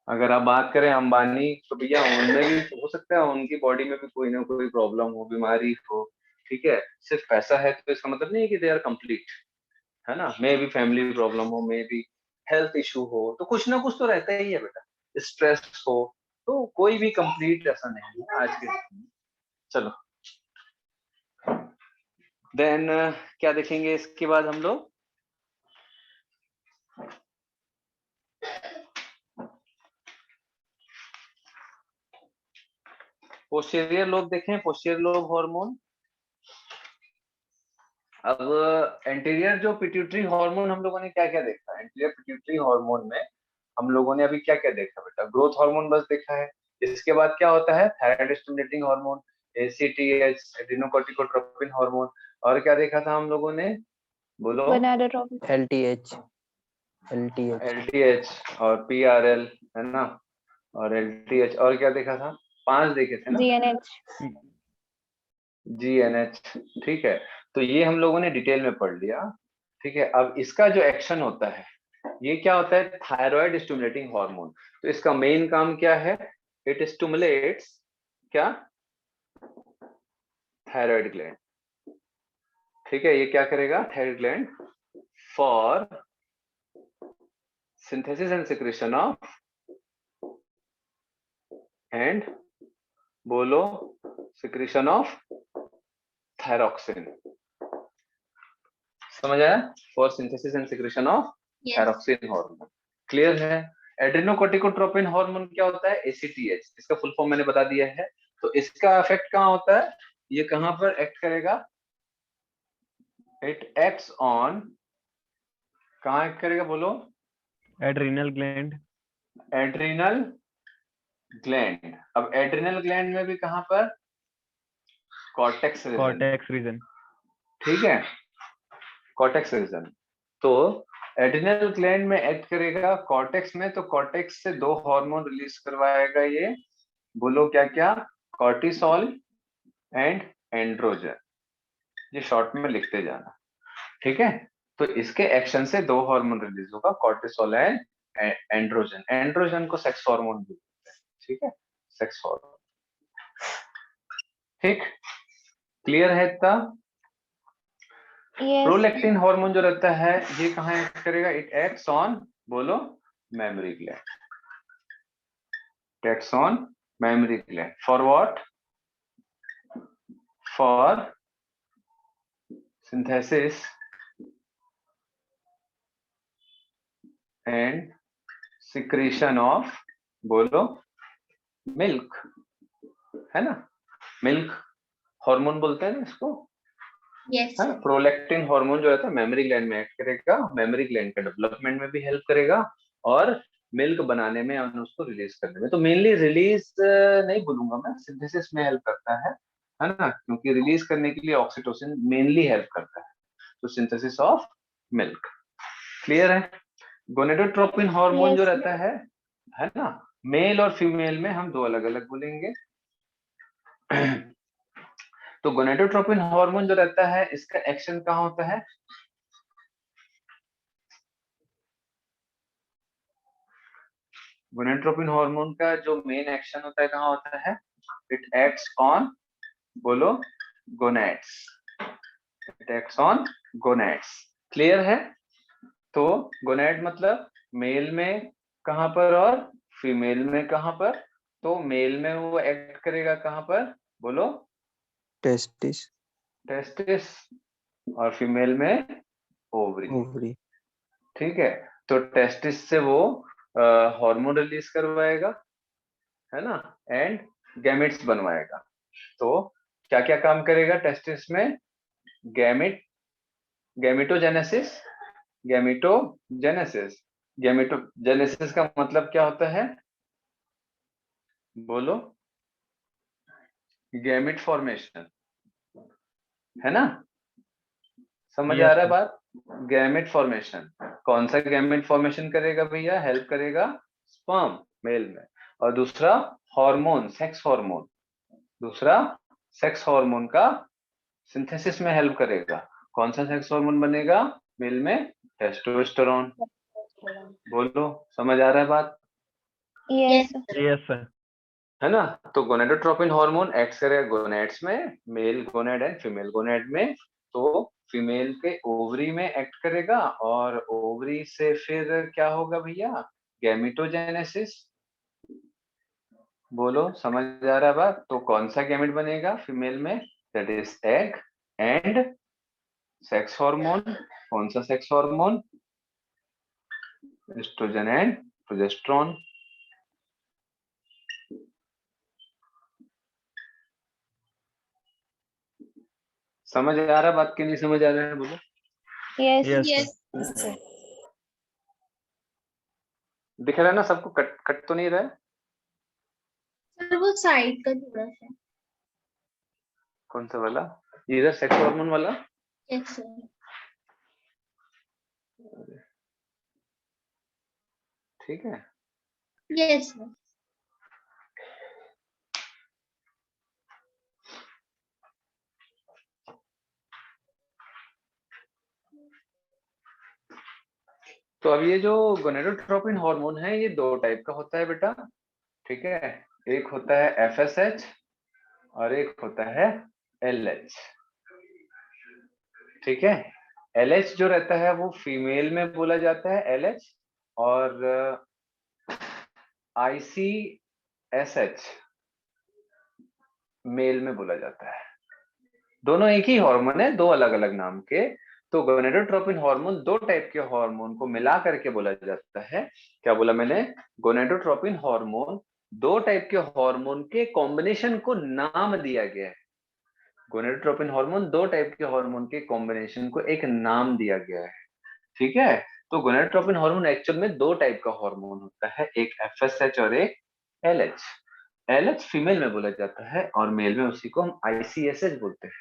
अगर आप बात करें अंबानी, तो भैया उनमें भी हो सकता है उनकी बॉडी में भी कोई ना कोई प्रॉब्लम हो, बीमारी हो, ठीक है। सिर्फ पैसा है तो इसका मतलब नहीं है कि दे आर कंप्लीट, है ना। मे भी फैमिली प्रॉब्लम हो, मे भी हेल्थ इशू हो, तो कुछ ना कुछ तो रहता ही है बेटा। स्ट्रेस हो, तो कोई भी कंप्लीट ऐसा नहीं है आज के दिन में। चलो, देन क्या देखेंगे इसके बाद हम लोग? पोस्टीरियर लोब देखें, पोस्टीरियर लोब हार्मोन। अब एंटीरियर जो पिट्यूटरी हार्मोन हम लोगों ने क्या क्या देखा? एंटीरियर पिट्यूटरी हार्मोन में हम लोगों ने अभी क्या क्या देखा बेटा? ग्रोथ हार्मोन बस देखा है। इसके बाद क्या होता है? Thyroid stimulating hormone, ACTH, adrenocorticotropin hormone. और क्या देखा था हम लोगों ने? बोलो। gonadotropin, LTH, LTH, एलटीएच और पीआरएल, है ना। और एलटीएच, और क्या देखा था? 5 देखे थे ना। GNH, जीएनएच, ठीक है। तो ये हम लोगों ने डिटेल में पढ़ लिया, ठीक है। अब इसका जो एक्शन होता है, ये क्या होता है? Thyroid stimulating hormone. तो इसका मेन काम क्या है? इट स्टिमुलेट्स क्या? थायराइड ग्लैंड, ठीक है। ये क्या करेगा? Thyroid gland for synthesis and secretion of, and बोलो, सिक्रेशन ऑफ थायरॉक्सिन। समझ आया? For synthesis and secretion of yes. Thyroxine hormone. Clear है? एड्रेनोकोर्टिकोट्रोपिन हार्मोन क्या होता है? एसीटीएच। इसका फुल फॉर्म मैंने बता दिया है। तो इसका इफेक्ट कहाँ होता है? ये कहां पर एक्ट करेगा? इट एक्ट्स ऑन, कहाँ एक्ट करेगा? बोलो। Adrenal gland, adrenal gland. अब एड्रिनल ग्लैंड में भी कहां पर? Cortex region, cortex region. ठीक है, कॉर्टेक्स रीजन। तो एड्रिनल ग्लैंड में एक्ट करेगा कॉर्टेक्स में, तो कॉर्टेक्स से 2 हार्मोन रिलीज करवाएगा ये। बोलो क्या क्या? Cortisol and androgen. ये शॉर्ट में लिखते जाना, ठीक है। तो इसके एक्शन से 2 हार्मोन रिलीज होगा, कॉर्टिसोल एंड एंड्रोजन। एंड्रोजन को सेक्स हार्मोन भी बोलते हैं, ठीक है, सेक्स हार्मोन। ठीक, क्लियर है इतना? yes, प्रोलैक्टिन हार्मोन जो रहता है, ये कहाँ एक्ट करेगा? इट एक्ट्स ऑन, बोलो, memory gland. Acts on memory gland for what? For synthesis and secretion of, बोलो, मिल्क, है ना। मिल्क हार्मोन बोलते हैं ना इसको, यस है ना। प्रोलैक्टिन हार्मोन जो रहता है मेमोरी ग्लैंड में एक्ट करेगा, मेमोरी ग्लैंड का डेवलपमेंट में भी हेल्प करेगा और मिल्क बनाने में और उसको रिलीज करने में। तो मेनली रिलीज नहीं बोलूंगा मैं, सिंथेसिस में हेल्प करता है ना, क्योंकि रिलीज करने के लिए ऑक्सीटोसिन मेनली हेल्प करता है। तो सिंथेसिस ऑफ मिल्क, क्लियर है? गोनेडोट्रोपिन हार्मोन जो yes, रहता है ना, मेल और फीमेल में हम 2 अलग अलग बोलेंगे। तो गोनेडोट्रोपिन हार्मोन जो रहता है, इसका एक्शन कहाँ होता है? गोनेडोट्रोपिन हार्मोन का जो मेन एक्शन होता है कहाँ होता है? इट एक्ट्स ऑन, बोलो, gonads. It acts on gonads, clear है? तो गोनेड मतलब मेल में कहां पर और फीमेल में कहां पर? तो मेल में वो एक्ट करेगा कहां पर? बोलो, टेस्टिस, टेस्टिस, और फीमेल में ओवरी, ओवरी। ठीक है। तो टेस्टिस से वो हार्मोन रिलीज करवाएगा, है ना, एंड गैमेट्स बनवाएगा। तो क्या क्या काम करेगा टेस्टिस में? Gamete, gametogenesis, gametogenesis. गैमेटोजेनेसिस का मतलब क्या होता है? बोलो, गैमेट फॉर्मेशन, है ना? समझ Yes, आ रहा है sir. बात? गैमेट फॉर्मेशन, कौन सा गैमेट फॉर्मेशन करेगा भैया? हेल्प करेगा स्पर्म मेल में, और दूसरा हार्मोन, सेक्स हार्मोन, दूसरा सेक्स हार्मोन का सिंथेसिस में हेल्प करेगा। कौन सा सेक्स हार्मोन बनेगा मेल में? टेस्टोस्टेरोन। बोलो, समझ आ रहा है बात? Yes. Yes, sir. है ना? तो गोनेडोट्रोपिन हार्मोन एक्ट करेगा गोनेड्स में, male gonad and female gonad में। तो फीमेल के ओवरी में एक्ट करेगा, और ओवरी से फिर क्या होगा भैया? गैमेटोजेनेसिस। बोलो, समझ आ रहा है बात? तो कौन सा गैमेट बनेगा फीमेल में? That is egg and sex hormone. कौन सा sex hormone? Estrogen and progesterone. समझ आ रहा है बात कि नहीं समझ आ रहा है? बोलो। Yes. Yes, sir. दिख रहा है ना सबको? कट कट तो नहीं रहा है? सर वो साइड का थोड़ा सा। कौन सा वाला? इधर सेक्स हार्मोन वाला? Yes sir. ठीक है। Yes sir. तो अब ये जो गोनेडोट्रोपिन हार्मोन है, ये दो टाइप का होता है बेटा, ठीक है? एक होता है एफएसएच और एक होता है एलएच, ठीक है? एलएच जो रहता है वो फीमेल में बोला जाता है एलएच, और आईसीएसएच मेल में बोला जाता है। दोनों एक ही हार्मोन है, दो अलग अलग नाम के। तो गोनेडोट्रोपिन हार्मोन दो टाइप के हार्मोन को मिला करके बोला जाता है। क्या बोला मैंने? गोनेडोट्रोपिन हार्मोन दो टाइप के हार्मोन के कॉम्बिनेशन को नाम दिया गया है। गोनेडोट्रोपिन हार्मोन दो टाइप के हार्मोन के कॉम्बिनेशन को एक नाम दिया गया है, ठीक है? तो गोनेडोट्रोपिन हार्मोन एक्चुअल में दो टाइप का हार्मोन होता है, एक एफएसएच और एक एलएच। एलएच फीमेल में बोला जाता है और मेल में उसी को हम आईसीएसएच बोलते हैं।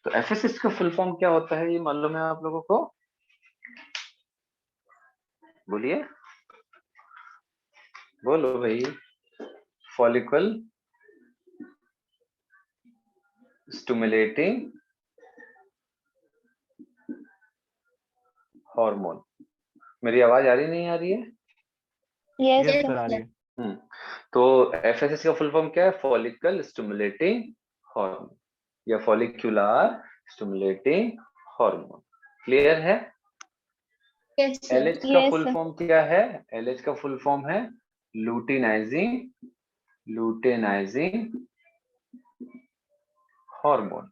तो एफएसएच का फुल फॉर्म क्या होता है, ये मालूम है आप लोगों को? बोलिए, बोलो भाई। Follicle stimulating hormone. मेरी आवाज आ रही नहीं आ रही है? Yes. Yes, Sir. sir. आ रही है. तो एफएसएच का फुल फॉर्म क्या है? फॉलिकल स्टिमुलेटिंग हार्मोन या फॉलिक्यूलर स्टिमुलेटिंग हार्मोन। क्लियर है? Yes sir. एलएच का Yes. Full Sir. फॉर्म क्या है? एलएच का फुल फॉर्म है लुटेनाइजिंग हार्मोन।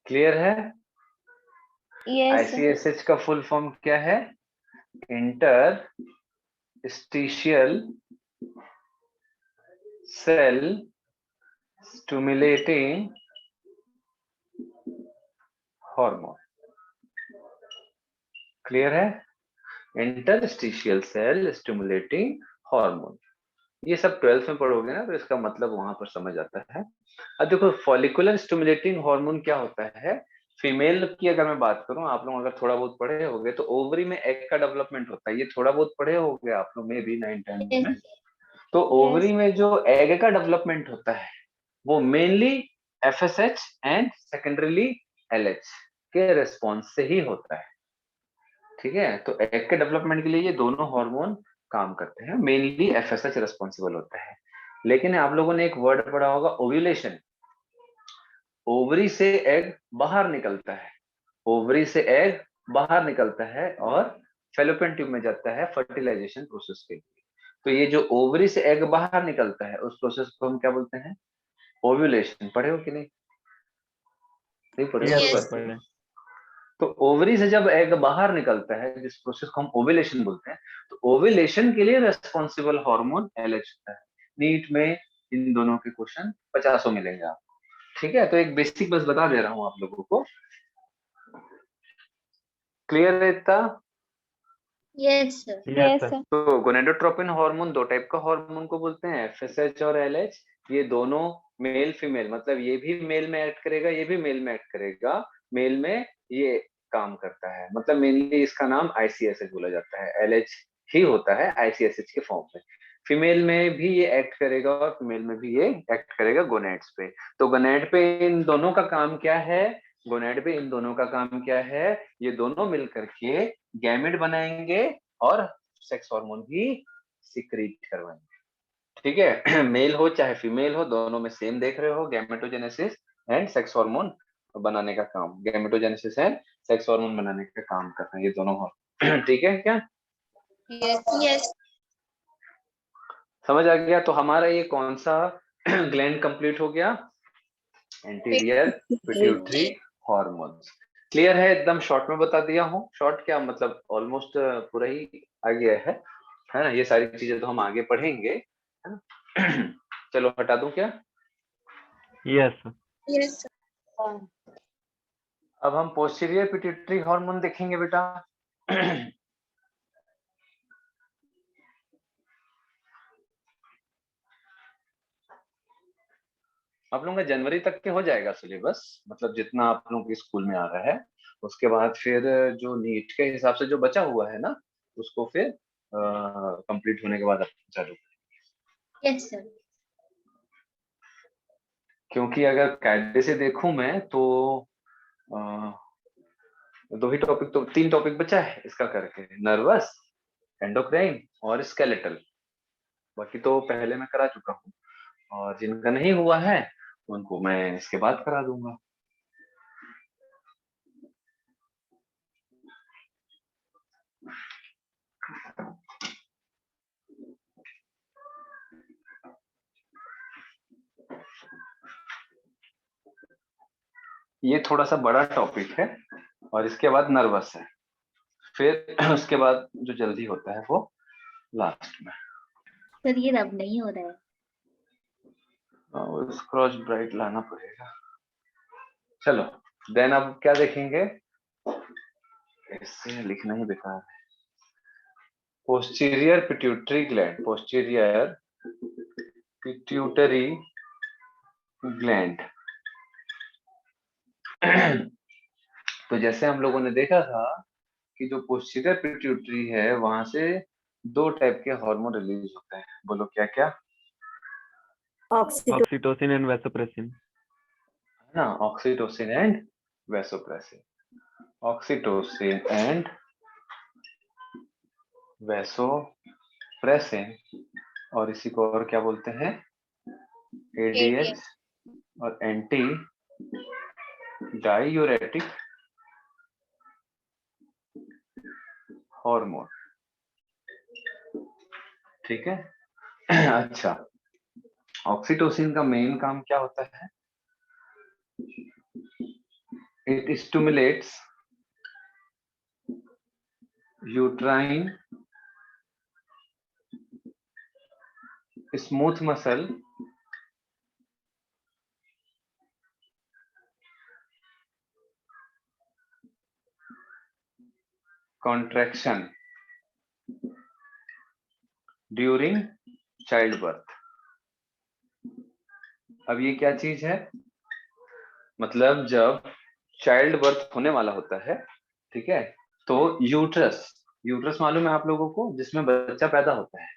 क्लियर है? Yes. Sir. आईसीएसएच का फुल फॉर्म क्या है? Interstitial cell stimulating hormone. Clear है? Interstitial cell stimulating hormone. ये सब 12th में पढ़ोगे ना, तो इसका मतलब वहां पर समझ आता है। अब देखो, फॉलिकुलर स्टिमुलेटिंग हार्मोन क्या होता है? फीमेल की अगर मैं बात करूं, आप लोग अगर थोड़ा बहुत पढ़े होंगे तो ओवरी में एग का डेवलपमेंट होता है। ये थोड़ा बहुत पढ़े होंगे आप लोग में भी 9-10 में। तो ओवरी में जो एग का डेवलपमेंट होता है वो मेनली एफएसएच एंड सेकेंडरीली एलएच के रिस्पॉन्स से ही होता है, ठीक है? तो एग के डेवलपमेंट के लिए ये दोनों हार्मोन काम करते हैं, मेनली एफएसएच रिस्पॉन्सिबल होता है। लेकिन आप लोगों ने एक वर्ड पढ़ा होगा, ओव्यूलेशन। ओवरी से एग बाहर निकलता है, ओवरी से एग बाहर निकलता है और फेलोपियन ट्यूब में जाता है फर्टिलाइजेशन प्रोसेस के लिए। तो ये जो ओवरी से एग बाहर निकलता है उस प्रोसेस को हम क्या बोलते हैं? ओव्यूलेशन। पढ़े हो कि नहीं? नहीं पढ़े हो? Yes, कोई sir. बात पढ़ नहीं। रहे. तो ओवरी से जब एग बाहर निकलता है, जिस प्रोसेस को हम ओव्यूलेशन बोलते हैं, तो ओव्यूलेशन के लिए रेस्पॉन्सिबल हार्मोन एलएच होता है। नीट में इन दोनों के क्वेश्चन 50 मिलेंगे आपको, ठीक है? तो एक बेसिक बस बता दे रहा हूं आप लोगों को। क्लियर है इतना? Yes sir. Yes, Yes. sir. Sir. तो गोनेडोट्रोपिन हार्मोन दो टाइप का हार्मोन को बोलते हैं, एफएसएच और एलएच। ये दोनों मेल फीमेल, मतलब ये भी मेल में एक्ट करेगा, ये भी मेल में एक्ट करेगा, मेल में ये काम करता है, मतलब मेनली इसका नाम आईसीएसएच बोला जाता है, एलएच ही होता है आईसीएसएच के फॉर्म में। फीमेल में भी ये एक्ट करेगा और फीमेल में भी ये एक्ट करेगा गोनेड्स पे। तो गोनेड पे इन दोनों का काम क्या है, गोनेड पे इन दोनों का काम क्या है, ये दोनों मिलकर के गैमेट बनाएंगे और सेक्स हार्मोन भी सिक्रीट करवाएंगे। ठीक है, मेल हो चाहे फीमेल हो, दोनों में सेम देख रहे हो, गैमेटोजेनेसिस एंड सेक्स हार्मोन बनाने का काम, गैमेटोजेनेसिस एंड सेक्स हार्मोन बनाने का काम कर रहे हैं ये दोनों हार्मोन। ठीक है क्या? यस। समझ आ गया? तो हमारा ये कौन सा ग्लैंड कंप्लीट हो गया? Anterior pituitary hormones. क्लियर है? एकदम शॉर्ट में बता दिया हूँ। शॉर्ट क्या मतलब, ऑलमोस्ट पूरा ही आ गया है ना? ये सारी चीजें तो हम आगे पढ़ेंगे, है ना? चलो हटा दूं क्या? यस। यस। अब हम पोस्टीरियर पिट्यूटरी हार्मोन देखेंगे बेटा। आप लोगों का जनवरी तक के हो जाएगा सिलेबस, मतलब जितना आप लोगों के स्कूल में आ रहा है। उसके बाद फिर जो नीट के हिसाब से जो बचा हुआ है ना, उसको फिर कंप्लीट होने के बाद आप चालू। Yes sir. क्योंकि अगर कायदे से देखूं मैं तो दो ही टॉपिक, तो 3 टॉपिक बचा है इसका करके, नर्वस, एंडोक्राइन और स्केलेटल। बाकी तो पहले मैं करा चुका हूँ, और जिनका नहीं हुआ है उनको मैं इसके बाद करा दूंगा। ये थोड़ा सा बड़ा टॉपिक है, और इसके बाद नर्वस है, फिर उसके बाद जो जल्दी होता है वो लास्ट में। सर ये रब नहीं हो रहा है। और स्क्रॉच ब्राइट लाना पड़ेगा। चलो देन अब क्या देखेंगे, इससे लिखना ही बेकार है। Posterior pituitary gland, posterior pituitary gland. तो जैसे हम लोगों ने देखा था कि जो पोस्टीरियर पिट्यूटरी है वहां से 2 टाइप के हार्मोन रिलीज होते हैं। बोलो क्या क्या? Oxytocin and vasopressin. है ना, oxytocin and vasopressin. Oxytocin and vasopressin, और इसी को और क्या बोलते हैं? एडीएच और एंटी डायूरेटिक हार्मोन। ठीक है। अच्छा, ऑक्सीटोसिन का मेन काम क्या होता है? It stimulates uterine smooth muscle contraction during child birth. अब ये क्या चीज है? मतलब जब चाइल्ड बर्थ होने वाला होता है, ठीक है, तो यूट्रस, यूट्रस मालूम है आप लोगों को, जिसमें बच्चा पैदा होता है,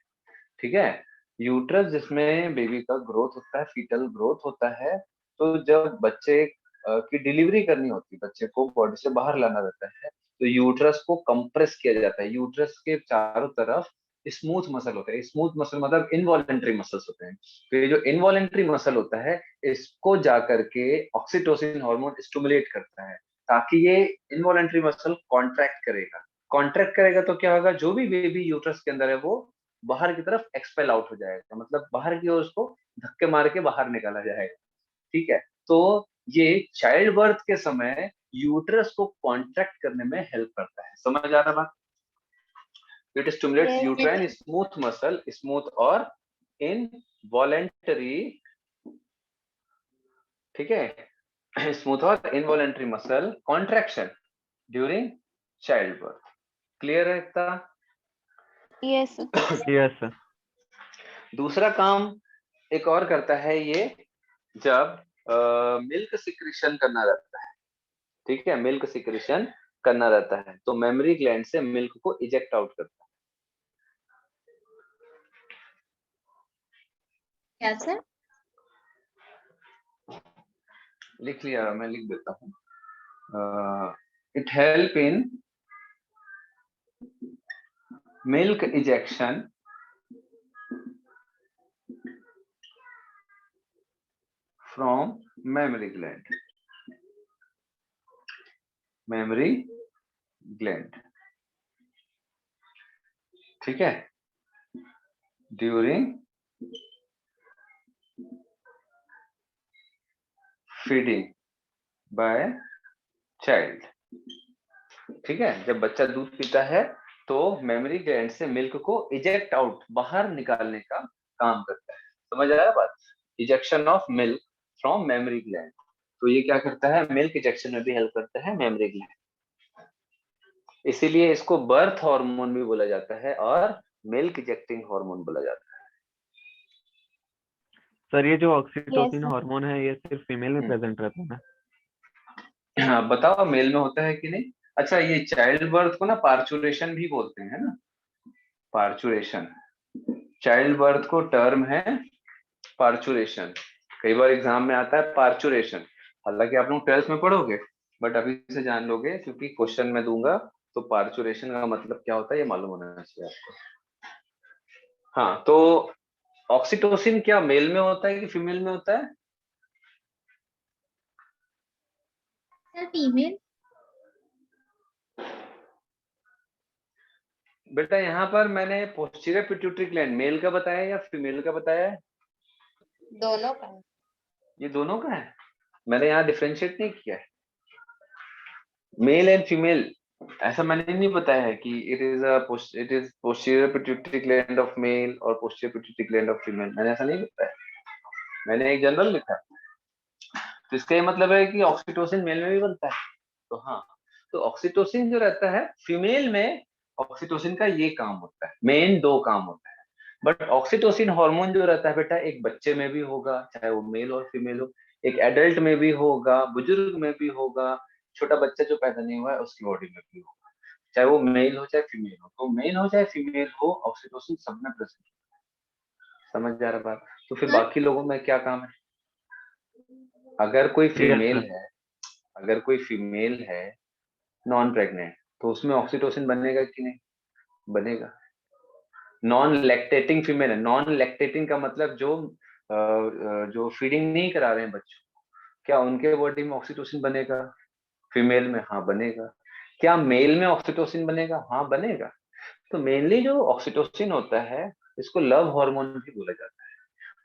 ठीक है, यूट्रस जिसमें बेबी का ग्रोथ होता है, फीटल ग्रोथ होता है। तो जब बच्चे की डिलीवरी करनी होती है, बच्चे को बॉडी से बाहर लाना रहता है, तो यूट्रस को कंप्रेस किया जाता है। यूट्रस के चारों तरफ स्मूथ मसल होते हैं। स्मूथ मसल मतलब इनवॉलेंट्री मसल्स होते हैं। तो ये जो इनवॉलेंट्री मसल होता है, इसको जाकर के ऑक्सीटोसिन हार्मोन स्टिमुलेट करता है, ताकि ये इनवॉलेंट्री मसल कॉन्ट्रैक्ट करेगा। कॉन्ट्रैक्ट करेगा तो क्या होगा, जो भी बेबी यूट्रस के अंदर है वो बाहर की तरफ एक्सपेल आउट हो जाएगा, मतलब बाहर की ओर उसको धक्के मार के बाहर निकाला जाएगा। ठीक है, तो ये चाइल्ड बर्थ के समय यूट्रस को कॉन्ट्रैक्ट करने में हेल्प करता है। समझ आ रहा बात? It stimulates Yes. Uterine smooth muscle, smooth और इनवॉलेंटरी, ठीक है, स्मूथ और involuntary muscle contraction during child birth. Clear है इतना? Yes. यस। दूसरा काम एक और करता है ये जब मिल्क सिक्रीशन करना रहता है, ठीक है, मिल्क सिक्रीशन करना रहता है तो मेमरी ग्लैंड से मिल्क को इजेक्ट आउट करता क्या सर? है। लिख लिया, मैं लिख देता हूँ। It help in milk ejection from mammary gland, mammary gland, ठीक है, ड्यूरिंग फीडिंग बाय चाइल्ड, ठीक है, जब बच्चा दूध पीता है तो मेमरी ग्लैंड से मिल्क को इजेक्ट आउट, बाहर निकालने का काम करता है। समझ आया बात? Ejection of milk from mammary gland, तो ये क्या करता है, मिल्क इजेक्शन में भी हेल्प करता है मेमरी ग्लैंड, इसीलिए इसको बर्थ हार्मोन भी बोला जाता है और मिल्क इजेक्टिंग हार्मोन बोला जाता सर ये जो Yes, ऑक्सीटोसिन sir. हार्मोन है ये सिर्फ फीमेल में है। प्रेजेंट रहता है ना? हाँ, बताओ मेल में होता है कि नहीं? अच्छा, ये चाइल्ड बर्थ को ना पार्चुरेशन भी बोलते हैं ना, पार्चुरेशन, चाइल्ड बर्थ को टर्म है पार्चुरेशन। कई बार एग्जाम में आता है पार्चुरेशन, हालांकि आप लोग 12th में पढ़ोगे, बट अभी से जान लोगे क्योंकि क्वेश्चन में दूंगा, तो पार्चुरेशन का मतलब क्या होता है ये मालूम होना चाहिए आपको। हाँ, तो ऑक्सीटोसिन क्या मेल में होता है कि फीमेल में होता है? Sir female. बेटा यहाँ पर मैंने पोस्टीरियर पिट्यूटरी ग्लैंड मेल का बताया या फीमेल का बताया है? दोनों का। ये दोनों का है, मैंने यहाँ डिफरेंशिएट नहीं किया है, मेल एंड फीमेल ऐसा मैंने नहीं बताया है कि it is posterior pituitary gland of male और posterior pituitary gland of female, मैंने ऐसा नहीं बताया, मैंने एक जनरल लिखा है। तो इसका ये मतलब है कि ऑक्सीटोसिन मेल में भी बनता है, तो हाँ, तो ऑक्सीटोसिन जो रहता है फीमेल में, ऑक्सीटोसिन का ये काम होता है, मेन दो काम होता है, बट ऑक्सीटोसिन हार्मोन जो रहता है बेटा एक बच्चे में भी होगा, चाहे वो मेल और फीमेल हो, एक एडल्ट में भी होगा, बुजुर्ग में भी होगा, छोटा बच्चा जो पैदा नहीं हुआ है उसकी बॉडी में भी होगा, चाहे वो मेल हो चाहे फीमेल हो, तो मेल हो चाहे फीमेल हो ऑक्सीटोसिन सब में प्रेजेंट है। समझ जा रहा बात? तो फिर सर बाकी लोगों में क्या काम है? अगर कोई यस फीमेल सर। है, अगर कोई फीमेल है नॉन प्रेग्नेंट, तो उसमें ऑक्सीटोसिन बनेगा कि नहीं? बनेगा। नॉन लैक्टेटिंग फीमेल है, नॉन लैक्टेटिंग का मतलब जो फीडिंग नहीं करा रहे हैं बच्चों, क्या उनके बॉडी में ऑक्सीटोसिन बनेगा? फीमेल में हाँ बनेगा। क्या मेल में ऑक्सीटोसिन बनेगा? हाँ बनेगा। तो मेनली जो ऑक्सीटोसिन होता है इसको लव हार्मोन भी बोला जाता है।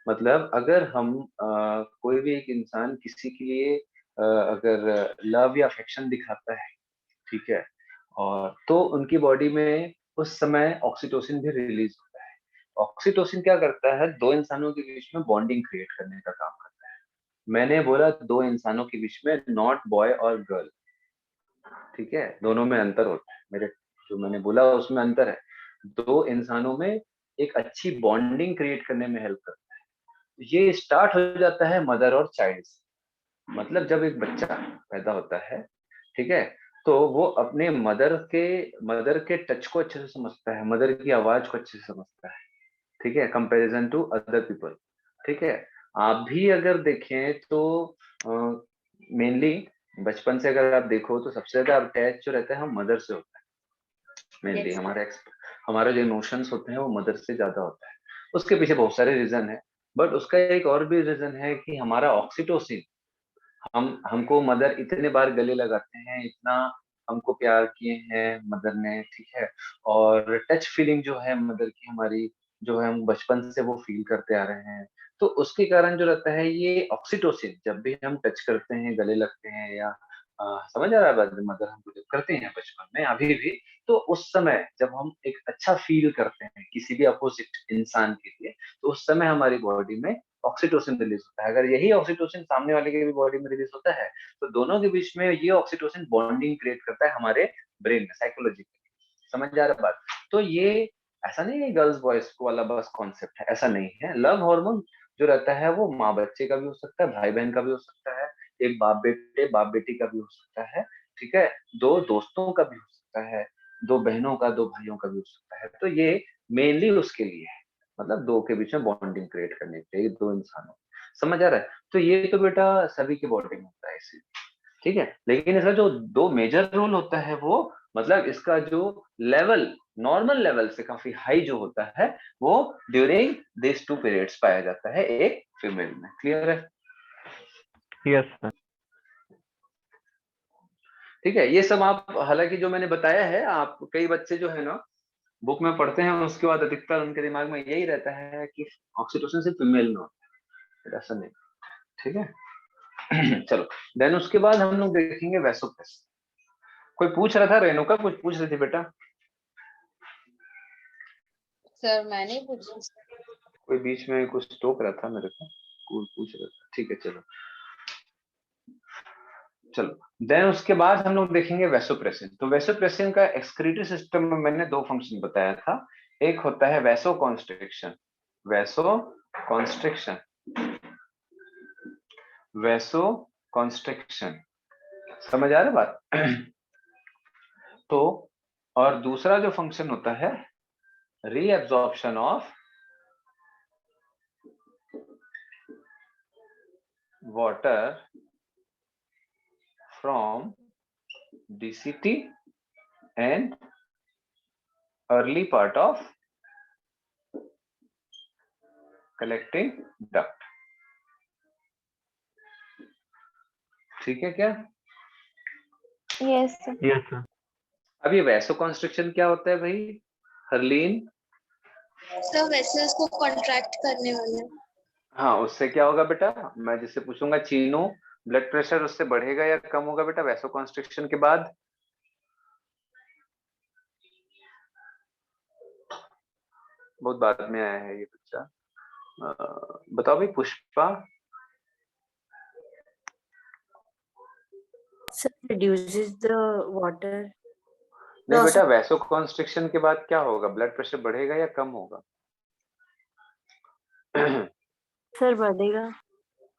मतलब अगर हम कोई भी एक इंसान किसी के लिए अगर लव या अफेक्शन दिखाता है, ठीक है, और तो उनकी बॉडी में उस समय ऑक्सीटोसिन भी रिलीज होता है। ऑक्सीटोसिन क्या करता है, दो इंसानों के बीच में बॉन्डिंग क्रिएट करने का काम करता है। मैंने बोला दो इंसानों के बीच में, नॉट बॉय और गर्ल, ठीक है, दोनों में अंतर होता है, मेरे जो मैंने बोला उसमें अंतर है। दो इंसानों में एक अच्छी बॉन्डिंग क्रिएट करने में हेल्प करता है। ये स्टार्ट हो जाता है मदर और चाइल्ड से, मतलब जब एक बच्चा पैदा होता है, ठीक है, तो वो अपने मदर के टच को अच्छे से समझता है, मदर की आवाज को अच्छे से समझता है, ठीक है, कंपैरिजन टू अदर पीपल, ठीक है। आप भी अगर देखें तो मेनली बचपन से अगर आप देखो तो सबसे ज्यादा अटैच जो रहता है हम मदर से होता है, मेनली Yes, हमारा जो इमोशंस होते हैं वो मदर से ज्यादा होता है। उसके पीछे बहुत सारे रीजन है, बट उसका एक और भी रीजन है कि हमारा ऑक्सीटोसिन, हमको मदर इतने बार गले लगाते हैं, इतना हमको प्यार किए हैं मदर ने, ठीक है, और टच फीलिंग जो है मदर की हमारी, जो है हम बचपन से वो फील करते आ रहे हैं, तो उसके कारण जो रहता है ये ऑक्सीटोसिन, जब भी हम टच करते हैं, गले लगते हैं या समझ आ रहा है बात, मदर हमको जब करते हैं बचपन में अभी भी, तो उस समय जब हम एक अच्छा फील करते हैं किसी भी अपोजिट इंसान के लिए, तो उस समय हमारी बॉडी में ऑक्सीटोसिन रिलीज होता है। अगर यही ऑक्सीटोसिन सामने वाले के भी बॉडी में रिलीज होता है, तो दोनों के बीच में ये ऑक्सीटोसिन बॉन्डिंग क्रिएट करता है हमारे ब्रेन में साइकोलॉजिकली। समझ जा रहा बात? तो ये ऐसा नहीं है गर्ल्स बॉयज को वाला बस कॉन्सेप्ट है, ऐसा नहीं है। लव हार्मोन जो रहता है वो माँ बच्चे का भी हो सकता है, भाई बहन का भी हो सकता है, एक बाप बेटे बाप बेटी का भी हो सकता है, ठीक है, दो दोस्तों का भी हो सकता है, दो बहनों का दो भाइयों का भी हो सकता है। तो ये मेनली उसके लिए है, मतलब दो के बीच में बॉन्डिंग क्रिएट करने के लिए, दो इंसानों, समझ आ रहा है। तो ये तो बेटा सभी के बॉन्डिंग होता है इसी, ठीक है। लेकिन इसका जो दो मेजर रोल होता है वो, मतलब इसका जो लेवल नॉर्मल लेवल से काफी हाई जो होता है वो ड्यूरिंग दिस टू पीरियड्स पाया जाता है एक फीमेल में। क्लियर है? Yes sir. ठीक है, ये सब आप हालांकि जो मैंने बताया है, आप कई बच्चे जो है ना बुक में पढ़ते हैं, उसके बाद अधिकतर उनके दिमाग में यही रहता है कि ऑक्सीटोसिन सिर्फ फीमेल में होता है, ऐसा नहीं, ठीक है। चलो, देन उसके बाद हम लोग देखेंगे वैसोप्रेसिन। कोई पूछ रहा था, रेणुका कुछ पूछ रही थी बेटा? सर मैंने पूछा। कोई बीच में कुछ टोक रहा था मेरे को, कुछ पूछ रहा था, ठीक है चलो। चलो देन उसके बाद हम लोग देखेंगे वैसोप्रेसिन। तो वैसोप्रेसिन का एक्सक्रीटरी सिस्टम में मैंने दो फंक्शन बताया था। एक होता है vaso constriction, vaso constriction, vaso constriction, समझ आ रहा है बात? तो और दूसरा जो फंक्शन होता है reabsorption of water from DCT and early part of collecting duct। ठीक है क्या? Yes, sir. Yes sir. अब ये वैसो कॉन्स्ट्रिक्शन क्या होता है भाई हरलीन? सर वेसल्स को कॉन्ट्रैक्ट करने वाला। हाँ, उससे क्या होगा बेटा? मैं जिससे पूछूंगा चीनू, ब्लड प्रेशर उससे बढ़ेगा या कम होगा बेटा वैसो कॉन्स्ट्रिक्शन के बाद? बहुत बाद में आया है ये बच्चा। बताओ भाई Pushpa. Sir, reduces the water नहीं loss. बेटा, वैसो कॉन्स्ट्रिक्शन के बाद क्या होगा? ब्लड प्रेशर बढ़ेगा या कम होगा? Sir, बढ़ेगा।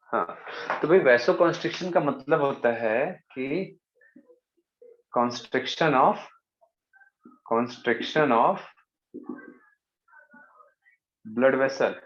हाँ, तो भाई वैसो कॉन्स्ट्रिक्शन का मतलब होता है कि कॉन्स्ट्रिक्शन ऑफ ब्लड वेसल,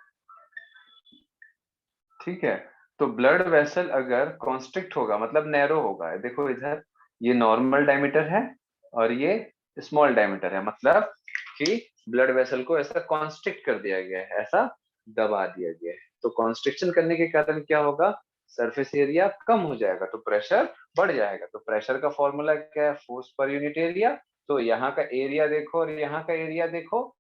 ठीक है। तो ब्लड वेसल अगर कॉन्स्ट्रिक्ट होगा मतलब नैरो होगा, देखो इधर ये नॉर्मल डायमीटर है और ये स्मॉल डायमीटर है, मतलब कि ब्लड वेसल को ऐसा कॉन्स्ट्रिक्ट कर दिया गया है, ऐसा दबा दिया गया है। तो कॉन्स्ट्रिक्शन करने के कारण क्या होगा? सरफेस एरिया कम हो जाएगा तो प्रेशर बढ़ जाएगा। तो प्रेशर का फॉर्मूला क्या है? Force per unit area. तो यहाँ का एरिया देखो और यहाँ का एरिया देखो,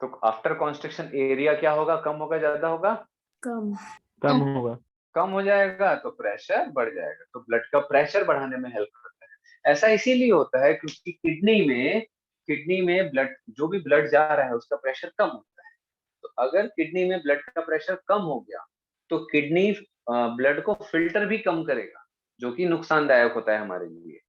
तो आफ्टर कॉन्स्ट्रिक्शन एरिया क्या होगा? कम होगा ज्यादा होगा? कम होगा। कम हो जाएगा तो प्रेशर बढ़ जाएगा। तो ब्लड का प्रेशर बढ़ाने में हेल्प करता है। ऐसा इसीलिए होता है क्योंकि किडनी में ब्लड, जो भी ब्लड जा रहा है उसका प्रेशर कम होता है। तो अगर किडनी में ब्लड का प्रेशर कम हो गया तो किडनी ब्लड को फिल्टर भी कम करेगा, जो कि नुकसानदायक होता है हमारे लिए।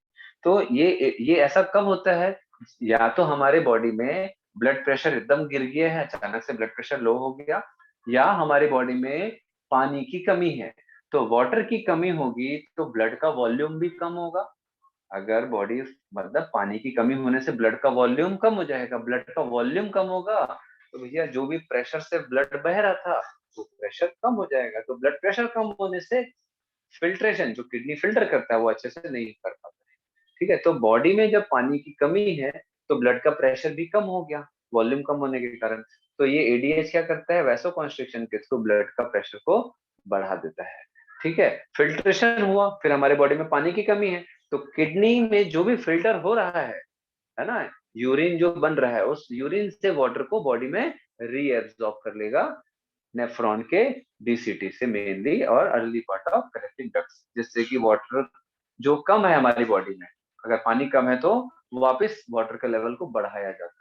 तो ये ऐसा कब होता है? या तो हमारे बॉडी में ब्लड प्रेशर एकदम गिर गया है, अचानक से ब्लड प्रेशर लो हो गया, या हमारी बॉडी में पानी की कमी है। तो वाटर की कमी होगी तो ब्लड का वॉल्यूम भी कम होगा। अगर बॉडी, मतलब पानी की कमी होने से ब्लड का वॉल्यूम कम हो जाएगा, ब्लड का वॉल्यूम कम होगा तो भैया जो भी प्रेशर से ब्लड बह रहा था वो प्रेशर कम हो जाएगा। तो ब्लड प्रेशर कम होने से फिल्ट्रेशन, जो किडनी फिल्टर करता है, वो अच्छे से नहीं कर पाता है, ठीक है। तो बॉडी में जब पानी की कमी है तो ब्लड का प्रेशर भी कम हो गया वॉल्यूम कम होने के कारण। तो ये एडीएच क्या करता है? वैसो कॉन्स्ट्रिक्शन के थ्रू ब्लड का प्रेशर को बढ़ा देता है, ठीक है। फिल्ट्रेशन हुआ, फिर हमारे बॉडी में पानी की कमी है तो किडनी में जो भी फिल्टर हो रहा है ना, यूरिन जो बन रहा है, उस यूरिन से वाटर को बॉडी में रीएब्सॉर्ब कर लेगा नेफ्रॉन के डीसीटी से मेनली, और early part of collecting ducts, जिससे कि वाटर जो कम है हमारी बॉडी में, अगर पानी कम है तो वापस वाटर के लेवल को बढ़ाया जाता है।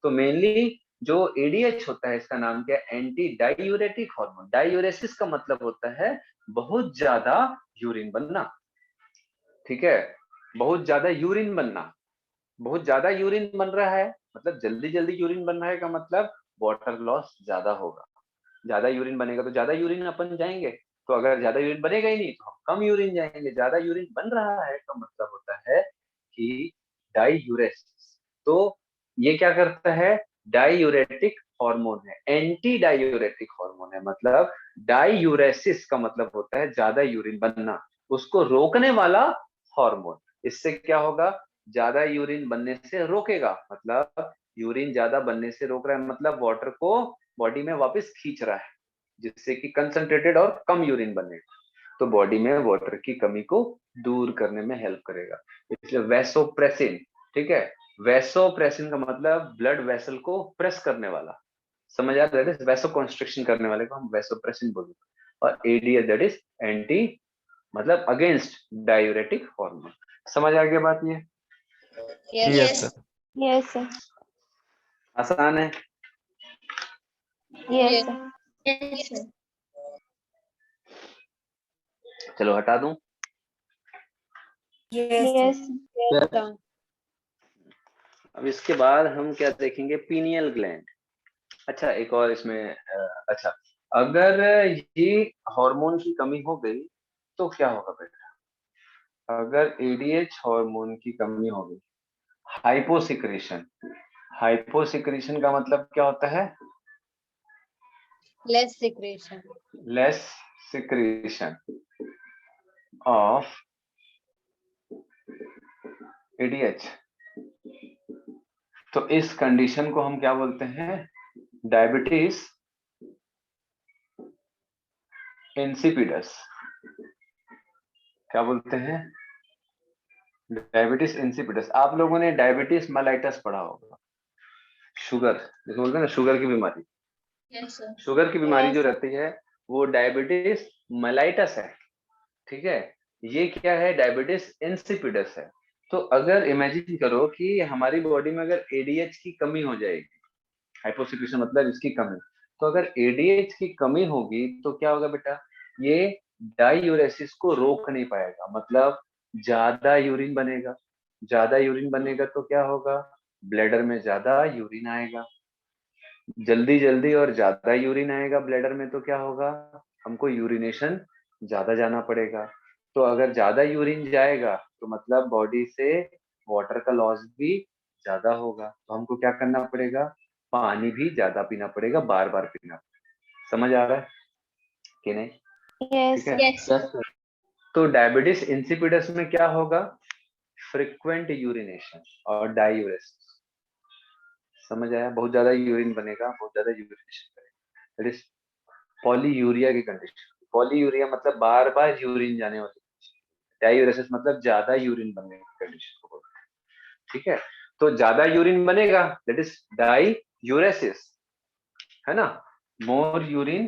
तो मेनली जो एडीएच होता है, इसका नाम क्या है? Anti diuretic hormone. डायूरेसिस का मतलब होता है बहुत ज्यादा यूरिन बनना, ठीक है, बहुत ज्यादा यूरिन बनना। बहुत ज्यादा यूरिन बन रहा है मतलब जल्दी जल्दी यूरिन बन रहा है का मतलब वाटर लॉस ज्यादा होगा। ज्यादा यूरिन बनेगा तो ज्यादा यूरिन अपन जाएंगे, तो अगर ज्यादा यूरिन बनेगा ही नहीं तो हम कम यूरिन जाएंगे। ज्यादा यूरिन बन रहा है तो मतलब होता है कि डाईयूरेसिस। तो ये क्या करता है, डाईयूरेटिक हार्मोन है, एंटी डाईयूरेटिक हार्मोन है। मतलब डाईयूरेसिस का मतलब होता है ज्यादा यूरिन बनना, उसको रोकने वाला हार्मोन। इससे क्या होगा, ज्यादा यूरिन बनने से रोकेगा, मतलब यूरिन ज्यादा बनने से रोक रहा है, मतलब वाटर को बॉडी में वापस खींच रहा है, जिससे कि कंसंट्रेटेड और कम यूरिन बनेगा, तो बॉडी में वाटर की कमी को दूर करने में हेल्प करेगा। इसलिए वैसोप्रेसिन, ठीक है, वैसोप्रेसिन का मतलब ब्लड वेसल को प्रेस करने वाला, समझ आ रहा है, वैसो कंस्ट्रिक्शन करने वाले को हम वैसोप्रेसिन बोलते हैं। और एडीएच दैट इज एंटी, मतलब अगेंस्ट डायूरेटिक हार्मोन। समझ आ गया बात ये? Yes, Yes, sir. Yes, sir. आसान है। Yes, yes, sir. Yes, sir. चलो हटा दूं। Yes. yes, sir. अब इसके बाद हम क्या देखेंगे, पीनियल ग्लैंड। अच्छा, एक और इसमें अच्छा, अगर ये हार्मोन की कमी हो गई तो क्या होगा बेटा? अगर एडीएच हार्मोन की कमी हो गई, हाइपोसिक्रेशन। हाइपोसिक्रेशन का मतलब क्या होता है? Less secretion. Less secretion of ADH. तो इस कंडीशन को हम क्या बोलते हैं? Diabetes insipidus. क्या बोलते हैं? Diabetes insipidus. आप लोगों ने डायबिटीज मेलाइटस पढ़ा होगा, शुगर जिसको बोलते हैं ना, शुगर की बीमारी। Yes, sir. शुगर की बीमारी Yes, जो sir. रहती है वो डायबिटीज मेलाइटस है, ठीक है। ये क्या है? डायबिटीज इंसिपिडस है। तो अगर इमेजिन करो कि हमारी बॉडी में अगर एडीएच की कमी हो जाएगी, हाइपोसिक्रेशन मतलब इसकी कमी, तो अगर एडीएच की कमी होगी तो क्या होगा बेटा? ये डाईयूरेसिस को रोक नहीं पाएगा, मतलब ज्यादा यूरिन बनेगा। ज्यादा यूरिन बनेगा तो क्या होगा? ब्लैडर में ज्यादा यूरिन आएगा, जल्दी जल्दी और ज्यादा यूरिन आएगा ब्लैडर में, तो क्या होगा? हमको यूरिनेशन ज्यादा जाना पड़ेगा। तो अगर ज्यादा यूरिन जाएगा तो मतलब बॉडी से वाटर का लॉस भी ज्यादा होगा, तो हमको क्या करना पड़ेगा? पानी भी ज्यादा पीना पड़ेगा, बार बार पीना पड़ेगा। समझ आ रहा है कि नहीं? Yes, ठीक है। sir. Yes, sir. तो डायबिटीज इंसिपिडस में क्या होगा? फ्रिक्वेंट यूरिनेशन और डायूरेसिस। समझ आया? बहुत ज्यादा यूरिन बनेगा, बहुत ज्यादा यूरिनेशन करेगा, दैट इज पॉलीयूरिया की कंडीशन। पॉलीयूरिया मतलब बार बार यूरिन जाने वाली कंडीशन। डायूरेसिस मतलब ज्यादा यूरिन बनने की कंडीशन को बोलते हैं, ठीक है। तो ज्यादा यूरिन बनेगा दैट इज डायूरेसिस, है ना। मोर यूरिन,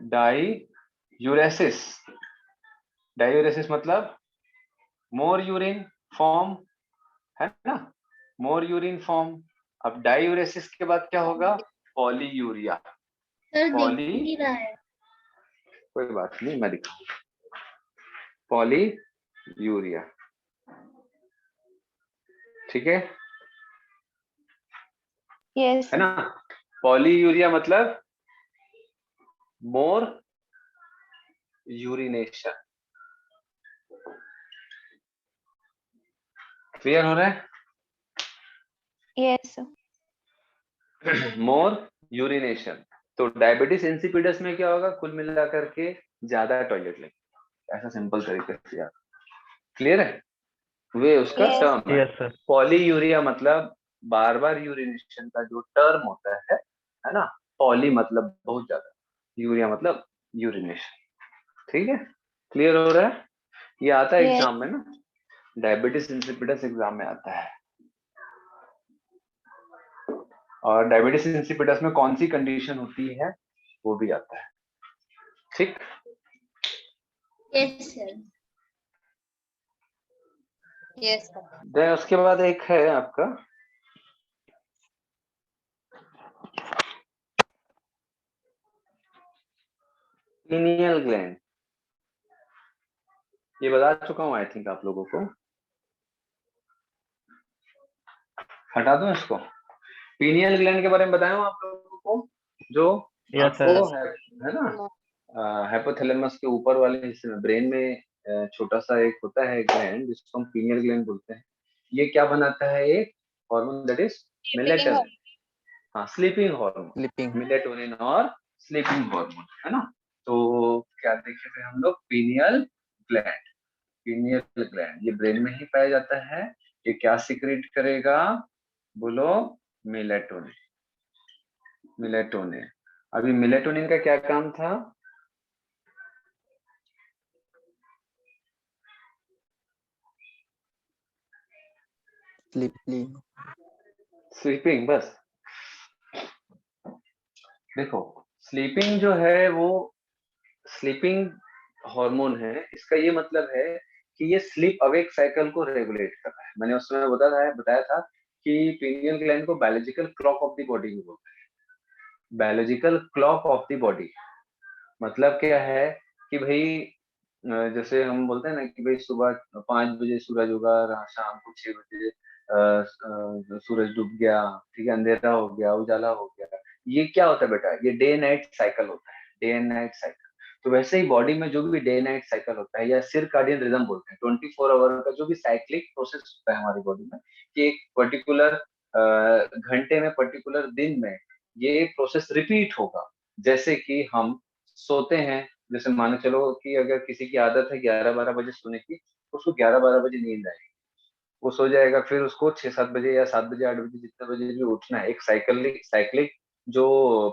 डायूरेसिस। डायूरेसिस मतलब मोर यूरिन फॉर्म, है ना, मोर यूरिन फॉर्म। अब डायूरेसिस के बाद क्या होगा? पॉलीयूरिया। Sir, दिख पॉली, नहीं रहा है. कोई बात नहीं, मैं दिखाऊंगा। पॉलीयूरिया, ठीक है Yes, है sir. ना। पॉलीयूरिया मतलब मोर यूरिनेशन। क्लियर हो रहा है? Yes, sir. मोर यूरिनेशन। तो डायबिटीज इंसिपिडस में क्या होगा? कुल मिलाकर के ज्यादा टॉयलेट लेंगे, ऐसा सिंपल तरीके से यार। क्लियर है? वे उसका Yes. टर्म है। Yes, sir. पॉलीयूरिया मतलब बार बार यूरिनेशन का जो टर्म होता है ना। पॉली मतलब बहुत ज्यादा, यूरिया मतलब यूरिनेशन, ठीक है। क्लियर हो रहा है? ये आता है Yes. एग्जाम में ना, डायबिटीज इंसिपिडस एग्जाम में आता है। और डायबिटीज इंसिपिडस में कौन सी कंडीशन होती है वो भी आता है, ठीक। Yes, sir. Yes, sir. Then उसके बाद एक है आपका पीनियल ग्लैंड। ये बता चुका हूं आई थिंक आप लोगों को, हटा दूं इसको। पीनियल ग्लैंड के बारे में बताया हूं आप लोगों को, जो Yes, वो sir. है ना, हाइपोथैलेमस के ऊपर वाले हिस्से में ब्रेन में छोटा सा एक होता है ग्लैंड जिसको हम पीनियल ग्लैंड बोलते हैं। ये क्या बनाता है, एक हार्मोन दैट इज मेलेटोनिन। हाँ, स्लीपिंग हार्मोन, स्लीपिंग। मेलेटोनिन और स्लीपिंग हार्मोन, है ना। तो क्या देखे थे हम लोग, पीनियल ग्लैंड। पीनियल ग्लैंड ये ब्रेन में ही पाया जाता है। ये क्या सिक्रेट करेगा, बोलो, मेलेटोनिन। मेलेटोनिन, अभी मेलेटोनिन का क्या काम था, स्लीपिंग। स्लीपिंग, बस। देखो, स्लीपिंग जो है वो स्लीपिंग हार्मोन है। इसका ये मतलब है कि ये स्लीप अवेक साइकिल को रेगुलेट कर रहा है। मैंने उस समय बताया था कि पीनियल ग्लैंड को biological clock of the body भी बोलते हैं। Biological clock of the body मतलब क्या है कि भाई जैसे हम बोलते हैं ना कि भाई सुबह 5 बजे सूरज उगा, शाम को 6 बजे सूरज डूब गया, ठीक है, अंधेरा हो गया, उजाला हो गया। ये क्या होता है बेटा, ये डे नाइट साइकिल होता है, डे एंड नाइट साइकिल। तो वैसे ही बॉडी में जो भी डे नाइट साइकिल होता है या सिरकाडियन रिदम बोलते हैं, 24 आवर का जो भी साइक्लिक प्रोसेस होता है हमारी बॉडी में, कि एक पर्टिकुलर घंटे में, पर्टिकुलर दिन में ये प्रोसेस रिपीट होगा। जैसे कि हम सोते हैं, जैसे मान के चलो कि अगर किसी की आदत है 11-12 बजे सोने की, तो उसको 11-12 बजे नींद आएगी, वो सो जाएगा, फिर उसको 6-7 बजे या 7 बजे 8 बजे जितने बजे भी उठना है। एक साइकिलिक साइक्लिक जो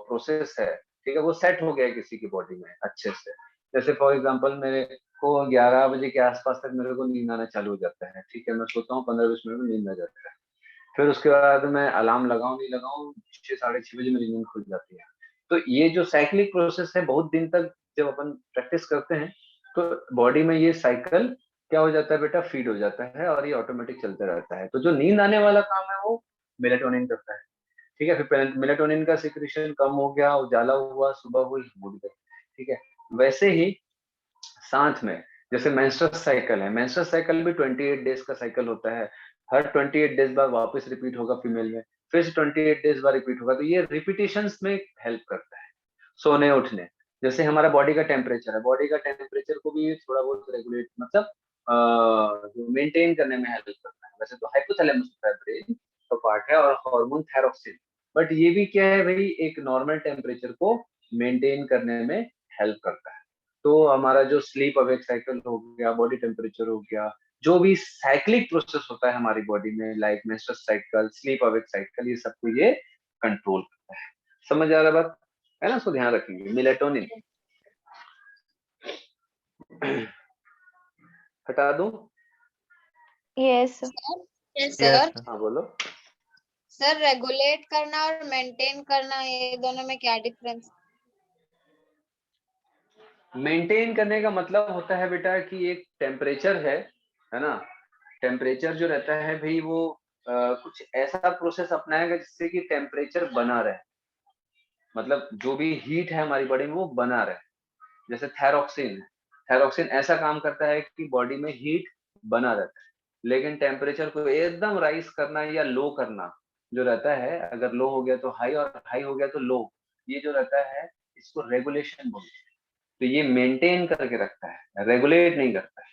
प्रोसेस है, ठीक है, वो सेट हो गया है किसी की बॉडी में अच्छे से। जैसे फॉर एग्जांपल मेरे को 11 बजे के आसपास तक मेरे को नींद आना चालू हो जाता है, ठीक है, मैं सोता हूँ 15-20 मिनट में नींद आ जाता है। फिर उसके बाद मैं अलार्म लगाऊं नहीं लगाऊं, 6-6:30 बजे मेरी नींद खुल जाती है। तो ये जो साइक्लिक प्रोसेस है, बहुत दिन तक जब अपन प्रैक्टिस करते हैं तो बॉडी में ये साइकिल क्या हो जाता है बेटा, फीड हो जाता है और ये ऑटोमेटिक चलते रहता है। तो जो नींद आने वाला काम है वो मेलेटोनिन करता है, ठीक है। फिर मेलेटोनिन का सिक्रेशन कम हो गया, उजाला हुआ, सुबह हुई, हम उठ गए, ठीक है। वैसे ही साथ में जैसे मेंस्ट्रुअल साइकिल है, मेंस्ट्रुअल साइकिल भी 28 डेज का साइकिल होता है। हर 28 डेज बाद वापस रिपीट होगा फीमेल में, फिर 28 डेज बाद रिपीट होगा। तो ये रिपीटिशंस में हेल्प करता है सोने उठने। जैसे हमारा बॉडी का टेम्परेचर है, बॉडी का टेम्परेचर को भी थोड़ा बहुत रेगुलेट, मतलब जो मेंटेन करने में हेल्प करता है। वैसे तो हाइपोथैलेमस होता है ब्रेन का पार्ट है, और हार्मोन थायरोक्सिन, बट ये भी क्या है भाई, एक नॉर्मल टेम्परेचर को मेंटेन करने में हेल्प करता है। तो हमारा जो स्लीप अवेक साइकिल हो गया, बॉडी टेम्परेचर हो गया, जो भी साइक्लिक प्रोसेस होता है हमारी बॉडी में, like menstrual cycle, sleep awake cycle, ये सबको ये कंट्रोल करता है। समझ आ रहा बात है ना, इसको ध्यान रखेंगे। मेलेटोनिन हटा दूं? Yes, sir. Yes Yes, sir. sir. हाँ बोलो। सर रेगुलेट करना और मेंटेन करना, ये दोनों में क्या डिफरेंस? मेंटेन करने का मतलब होता है बेटा कि एक टेम्परेचर है ना, टेम्परेचर जो रहता है भाई वो कुछ ऐसा प्रोसेस अपनाएगा जिससे कि टेम्परेचर बना रहे, मतलब जो भी हीट है हमारी बॉडी में वो बना रहे। जैसे थायरोक्सिन, थायरोक्सिन ऐसा काम करता है कि बॉडी में हीट बना रहता है, लेकिन टेम्परेचर को एकदम राइज करना या लो करना जो रहता है, अगर लो हो गया तो हाई और हाई हो गया तो लो, ये जो रहता है इसको रेगुलेशन बोलते हैं। तो ये मेंटेन करके रखता है, रेगुलेट नहीं करता है।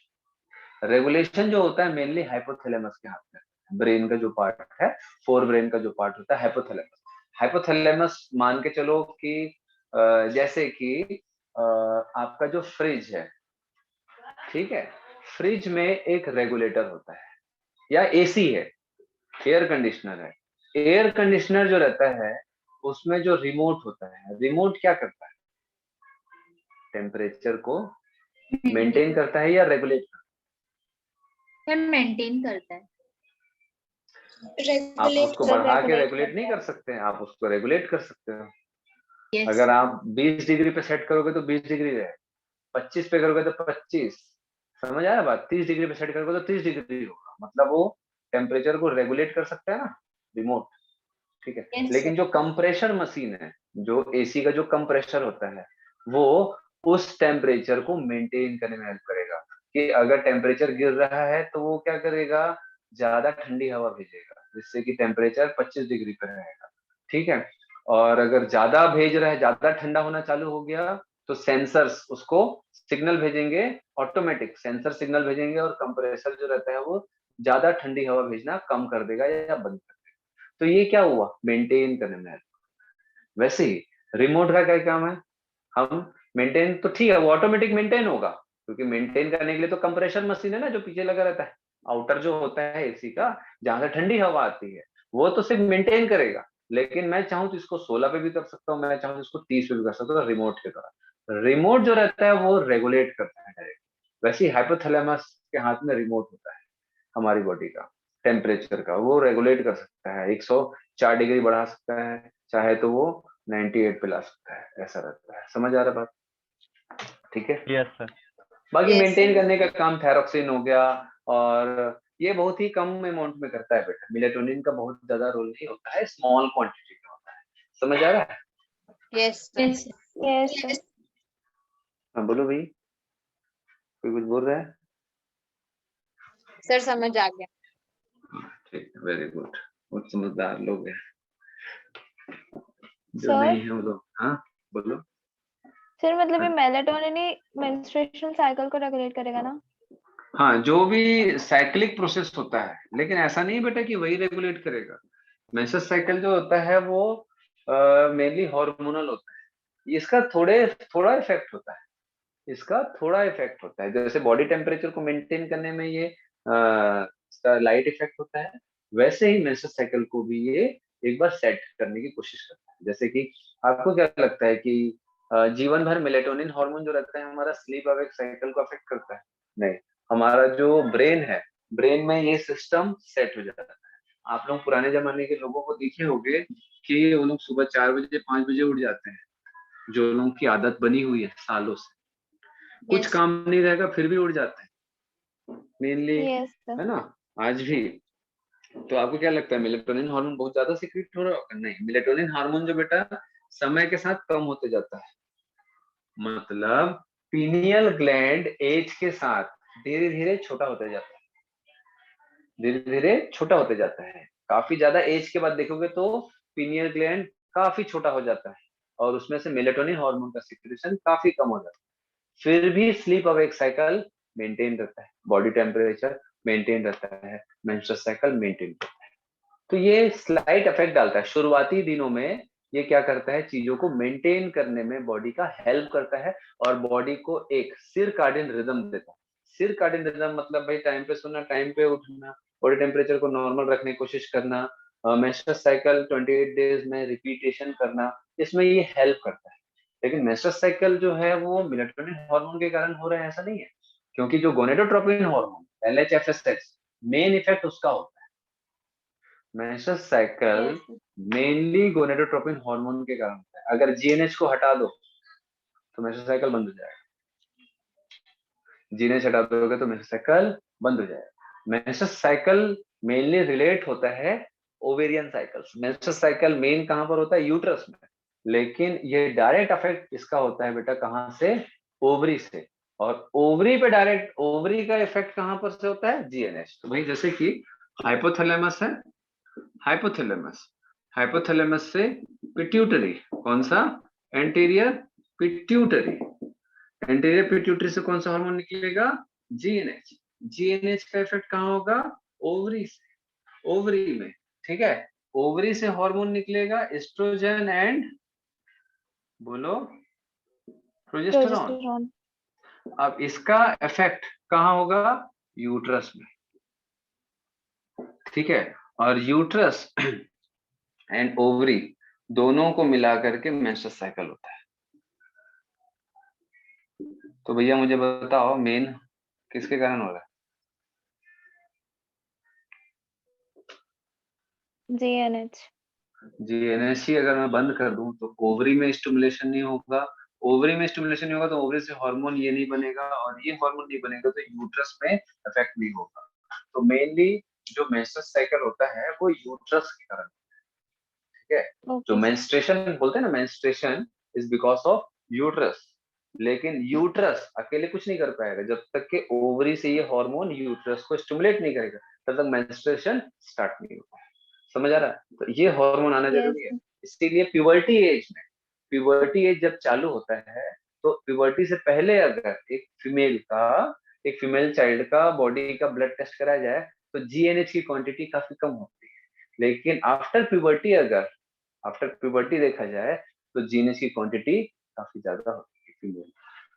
रेगुलेशन जो होता है मेनली हाइपोथैलेमस के हाथ में, ब्रेन का जो पार्ट है, फोर ब्रेन का जो पार्ट होता है हाइपोथैलेमस। हाइपोथैलेमस मान के चलो कि जैसे कि आपका जो फ्रिज है, ठीक है, फ्रिज में एक रेगुलेटर होता है, या एसी है, एयर कंडीशनर है। एयर कंडीशनर जो रहता है उसमें जो रिमोट होता है, रिमोट क्या करता है, टेम्परेचर को मेंटेन करता है या रेगुलेट करता सर मेंटेन करता है। है। आप रेगुलेट उसको Sir, बढ़ा के regulate रेगुलेट नहीं कर सकते हैं, आप उसको रेगुलेट कर सकते हो। यस अगर आप 20 डिग्री पे सेट करोगे तो 20 डिग्री रहे, 25 पे करोगे तो 25, समझ आया बात, 30 डिग्री पे सेट करोगे तो 30 डिग्री होगा, मतलब वो टेम्परेचर को रेगुलेट कर सकता है ना, रिमोट, ठीक है। यस लेकिन जो कंप्रेशर मशीन है, जो एसी का जो कंप्रेशर होता है, वो उस टेम्परेचर को मेंटेन करने में हेल्प करेगा। कि अगर टेम्परेचर गिर रहा है तो वो क्या करेगा, ज्यादा ठंडी हवा भेजेगा जिससे कि टेम्परेचर 25 डिग्री पे रहेगा, ठीक है। और अगर ज्यादा भेज रहा है, ज्यादा ठंडा होना चालू हो गया, तो सेंसर्स उसको सिग्नल भेजेंगे, ऑटोमेटिक सेंसर सिग्नल भेजेंगे, और कंप्रेसर जो रहता है वो ज्यादा ठंडी हवा भेजना कम कर देगा या बंद कर देगा। तो ये क्या हुआ, मेंटेन करने में हेल्प। वैसे ही रिमोट का क्या काम है, हम मेंटेन तो ठीक है, वो ऑटोमेटिक मेंटेन होगा, क्योंकि मेंटेन करने के लिए तो कंप्रेसर मशीन है ना जो पीछे लगा रहता है, आउटर जो होता है एसी का, जहां से ठंडी हवा आती है, वो तो सिर्फ मेंटेन करेगा। लेकिन मैं चाहूँ तो इसको 16 पे भी कर सकता हूँ, मैं चाहूँ तो इसको 30 पे भी कर सकता हूँ, रिमोट के द्वारा। रिमोट जो रहता है वो रेगुलेट करता है डायरेक्ट। वैसे ही हाइपोथैलेमस के हाथ में रिमोट होता है हमारी बॉडी का, टेम्परेचर का, वो रेगुलेट कर सकता है, 104 डिग्री बढ़ा सकता है, चाहे तो वो 98 पे ला सकता है, ऐसा रहता है। समझ आ रहा बात? ठीक है। Yes sir. बाकी Yes, मेंटेन sir. करने का काम थायरोक्सिन हो गया, और ये बहुत ही कम अमाउंट में करता है बेटा। मेलेटोनिन का बहुत ज्यादा रोल नहीं होता है, स्मॉल क्वांटिटी में होता है। समझ आ रहा है? Yes, sir. Yes, sir. Yes, sir. हाँ बोलो भाई, कोई कुछ बोल रहा है? सर समझ आ गया। ठीक है, वेरी गुड, बहुत समझदार लोग हैं। जो Sir? नहीं है वो लोग, हाँ बोलो। सर मतलब ये मेलेटोनिन ही मेंस्ट्रुएशन साइकिल को रेगुलेट करेगा ना? हाँ, जो भी साइक्लिक प्रोसेस होता है, लेकिन ऐसा नहीं बेटा कि वही रेगुलेट करेगा। मेंस्ट्रुअल साइकिल जो होता है वो मेनली हार्मोनल होता है, इसका थोड़ा इफेक्ट होता है, इसका थोड़ा इफेक्ट होता है। जैसे बॉडी टेम्परेचर को मेंटेन करने में ये इसका लाइट इफेक्ट होता है, वैसे ही मेंस्ट्रुअल साइकिल को भी ये एक बार सेट करने की कोशिश करता है। जैसे कि आपको क्या लगता है कि जीवन भर मेलेटोनिन हार्मोन जो रहता है हमारा स्लीप अवेक साइकिल को अफेक्ट करता है? नहीं, हमारा जो ब्रेन है, ब्रेन में ये सिस्टम सेट हो जाता है। आप लोग पुराने जमाने के लोगों को देखे होंगे कि वो लोग सुबह 4 बजे 5 बजे उठ जाते हैं, जो लोगों की आदत बनी हुई है सालों से, कुछ Yes. काम नहीं रहेगा फिर भी उठ जाते हैं मेनली, Yes, sir. है ना, आज भी। तो आपको क्या लगता है मेलेटोनिन हार्मोन बहुत ज्यादा सीक्रेट हो रहा होगा? नहीं, मेलेटोनिन हार्मोन जो बेटा समय के साथ कम होते जाता है। मतलब पीनियल ग्लैंड एज के साथ धीरे धीरे छोटा होते जाता है, धीरे धीरे छोटा होते जाता है। काफी ज्यादा एज के बाद देखोगे तो पीनियल ग्लैंड काफी छोटा हो जाता है, और उसमें से मेलेटोनिन हार्मोन का सिक्रेशन काफी कम हो जाता है। फिर भी स्लीप अवेक साइकिल मेंटेन रहता है, बॉडी टेम्परेचर मेंटेन रहता है, मेंस्ट्रुअल साइकिल मेंटेन रहता है। तो ये स्लाइट इफेक्ट डालता है शुरुआती दिनों में। ये क्या करता है, चीजों को मेंटेन करने में बॉडी का हेल्प करता है, और बॉडी को एक सिरकाडियन रिदम देता है। सिरकाडियन रिदम मतलब भाई टाइम पे सोना, टाइम पे उठना, बॉडी टेम्परेचर को नॉर्मल रखने की कोशिश करना, मेंस्ट्रुअल साइकिल 28 डेज में रिपीटेशन करना, इसमें ये हेल्प करता है। लेकिन मेंस्ट्रुअल साइकिल जो है वो मेलेटोनिन हार्मोन के कारण हो रहा है ऐसा नहीं है, क्योंकि जो gonadotropin hormone LHFSH main effect उसका होता है। Menstrual cycle Yes, sir. Mainly gonadotropin hormone के कारण होता है। अगर GNH को हटा दो तो मेंस्ट्रुअल साइकिल बंद हो जाएगा, GNH हटा दोगे तो मेंस्ट्रुअल साइकिल बंद हो जाएगा। मेंस्ट्रुअल साइकिल मेनली रिलेट होता है ovarian cycles. Menstrual cycle main कहां पर होता है, यूट्रस में, लेकिन ये डायरेक्ट इफेक्ट इसका होता है बेटा कहां से, ओवरी से। और ओवरी पे डायरेक्ट, ओवरी का इफेक्ट कहां पर से होता है, GNH। तो भाई जैसे कि हाइपोथैलेमस है, हाइपोथैलेमस, हाइपोथैलेमस से पिट्यूटरी, कौन सा, एंटीरियर पिट्यूटरी, एंटीरियर पिट्यूटरी से कौन सा हार्मोन निकलेगा, GNH। GNH का इफेक्ट कहाँ होगा, ओवरी से, ओवरी में, ठीक है। ओवरी से हार्मोन निकलेगा एस्ट्रोजन एंड, बोलो, प्रोजेस्टेरॉन। Progesterone. अब इसका इफेक्ट कहाँ होगा, यूट्रस में, ठीक है। और यूट्रस एंड ओवरी दोनों को मिला करके मेंस्ट्रुअल साइकिल होता है। तो भैया मुझे बताओ मेन किसके कारण हो रहा है, GNH. GNH ही अगर मैं बंद कर दूं तो ओवरी में स्टिमुलेशन नहीं होगा, ओवरी में स्टिमुलेशन नहीं होगा तो ओवरी से हार्मोन ये नहीं बनेगा, और ये हार्मोन नहीं बनेगा तो यूट्रस में इफेक्ट नहीं होगा। तो मेनली जो मेंस्ट्रुअल साइकिल होता है वो यूट्रस के कारण, ठीक है। जो Okay. मेंस्ट्रुएशन बोलते हैं ना, menstruation is because of uterus. लेकिन यूट्रस अकेले कुछ नहीं कर पाएगा, जब तक कि ओवरी से ये हार्मोन यूट्रस को स्टिमुलेट नहीं करेगा तब तक मेंस्ट्रुएशन स्टार्ट नहीं होगा। समझ आ रहा है? तो ये हार्मोन आना Yes, जरूरी है। sir. इसीलिए प्यूबर्टी एज जब चालू होता है तो प्यूबर्टी से पहले अगर एक फीमेल चाइल्ड का बॉडी का ब्लड टेस्ट कराया जाए तो जीएनएच की क्वांटिटी काफी कम होती है, लेकिन आफ्टर प्यूबर्टी देखा जाए तो जीएनएच की क्वांटिटी काफी ज्यादा होती है फीमेल।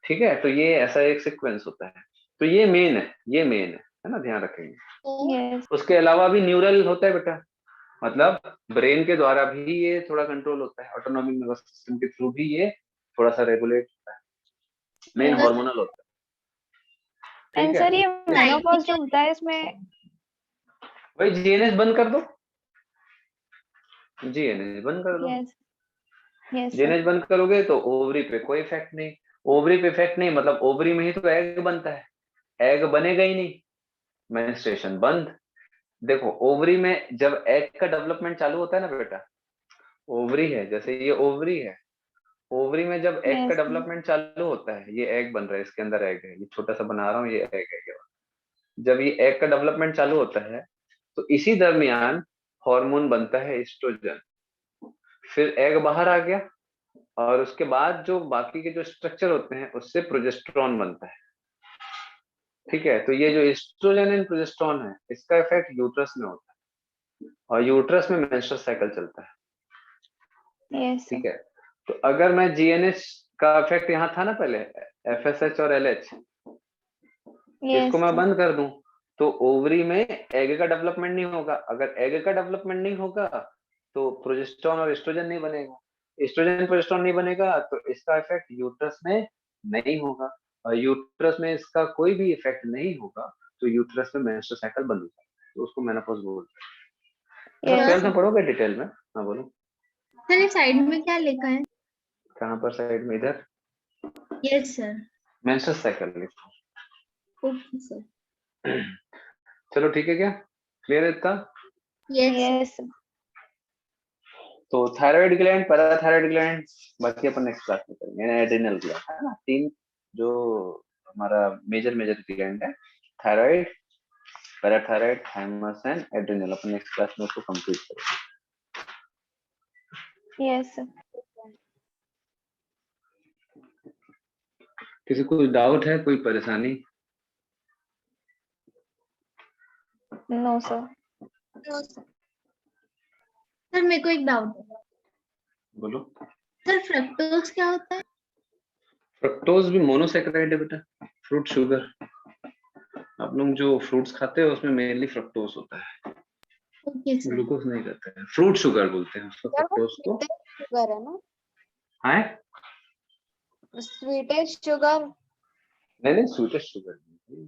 ठीक है, तो ये ऐसा एक सीक्वेंस होता है। तो ये मेन है ना, ध्यान रखेंगे। Yes. उसके अलावा भी न्यूरल होता है बेटा, मतलब ब्रेन के द्वारा भी ये थोड़ा कंट्रोल होता है, ऑटोनॉमिक नर्वस सिस्टम के थ्रू भी ये थोड़ा सा रेगुलेट होता है, मेन Yes. हार्मोनल होता है। एंड ठीक है, सर ये मेनोपॉज जो होता है इसमें भाई जीएनएस बंद कर दो, जीएनएस बंद कर दो। यस यस जीएनएस बंद करोगे तो ओवरी पे कोई इफेक्ट नहीं, मतलब ओवरी में ही तो एग बनता है, एग बनेगा ही नहीं, मेंस्ट्रुएशन बंद। देखो ओवरी में जब एग का डेवलपमेंट चालू होता है ना बेटा, ओवरी है, जैसे ये ओवरी है, ओवरी में जब एग का Yes. डेवलपमेंट चालू होता है, ये एग बन रहा है, इसके अंदर एग है, ये छोटा सा बना रहा हूँ, ये एग है ये। जब ये एग का डेवलपमेंट चालू होता है तो इसी दरमियान हार्मोन बनता है एस्ट्रोजन, फिर एग बाहर आ गया और उसके बाद जो बाकी के जो स्ट्रक्चर होते हैं उससे प्रोजेस्टेरॉन बनता है। ठीक है, तो ये जो एस्ट्रोजन एंड प्रोजेस्टेरॉन है इसका इफेक्ट यूट्रस में होता है और यूट्रस में मेंस्ट्रुअल साइकिल चलता है। यस ठीक है, तो अगर मैं जीएनएच का इफेक्ट यहाँ था ना पहले, एफएसएच और एलएच, इसको मैं बंद कर दूं तो ओवरी में एग का डेवलपमेंट नहीं होगा। अगर एग का डेवलपमेंट नहीं होगा तो प्रोजेस्टेरॉन और एस्ट्रोजन नहीं बनेगा, एस्ट्रोजन प्रोजेस्टेरॉन नहीं बनेगा तो इसका इफेक्ट यूट्रस में नहीं होगा, और यूट्रस में इसका कोई भी इफेक्ट नहीं होगा तो यूट्रस में मेंस्ट्रुअल साइकिल बंद हो जाता है, तो उसको मेनोपॉज बोलते हैं। Yes. में पढ़ोगे डिटेल में? हाँ बोलो। सर साइड में क्या लिखा है? कहाँ पर साइड में? इधर यस सर। मेंस्ट्रुअल साइकिल लिखा। Okay sir. चलो ठीक है, क्या क्लियर है इतना? यस यस तो थायराइड ग्लैंड, पैराथायराइड ग्लैंड, बाकी अपन नेक्स्ट क्लास में करेंगे। एड्रिनल ग्लैंड है ना, तीन जो हमारा मेजर ग्लैंड है, thyroid, parathyroid, thymus and adrenal, upon next class में उसको कंप्लीट करेंगे। यस किसी को डाउट है, कोई परेशानी? No sir. सर मेरे को एक डाउट है। बोलो। सर फ्रक्टोज क्या होता है? फ्रक्टोज भी मोनोसैकेराइड है बेटा, फ्रूट शुगर। आप लोग जो फ्रूट्स खाते हो उसमें मेनली फ्रक्टोज होता है, ओके सर। ग्लूकोज नहीं करते हैं, फ्रूट शुगर बोलते हैं उसको, फ्रक्टोज को। शुगर है ना? हाँ, स्वीटेस्ट शुगर? नहीं स्वीटेस्ट शुगर नहीं।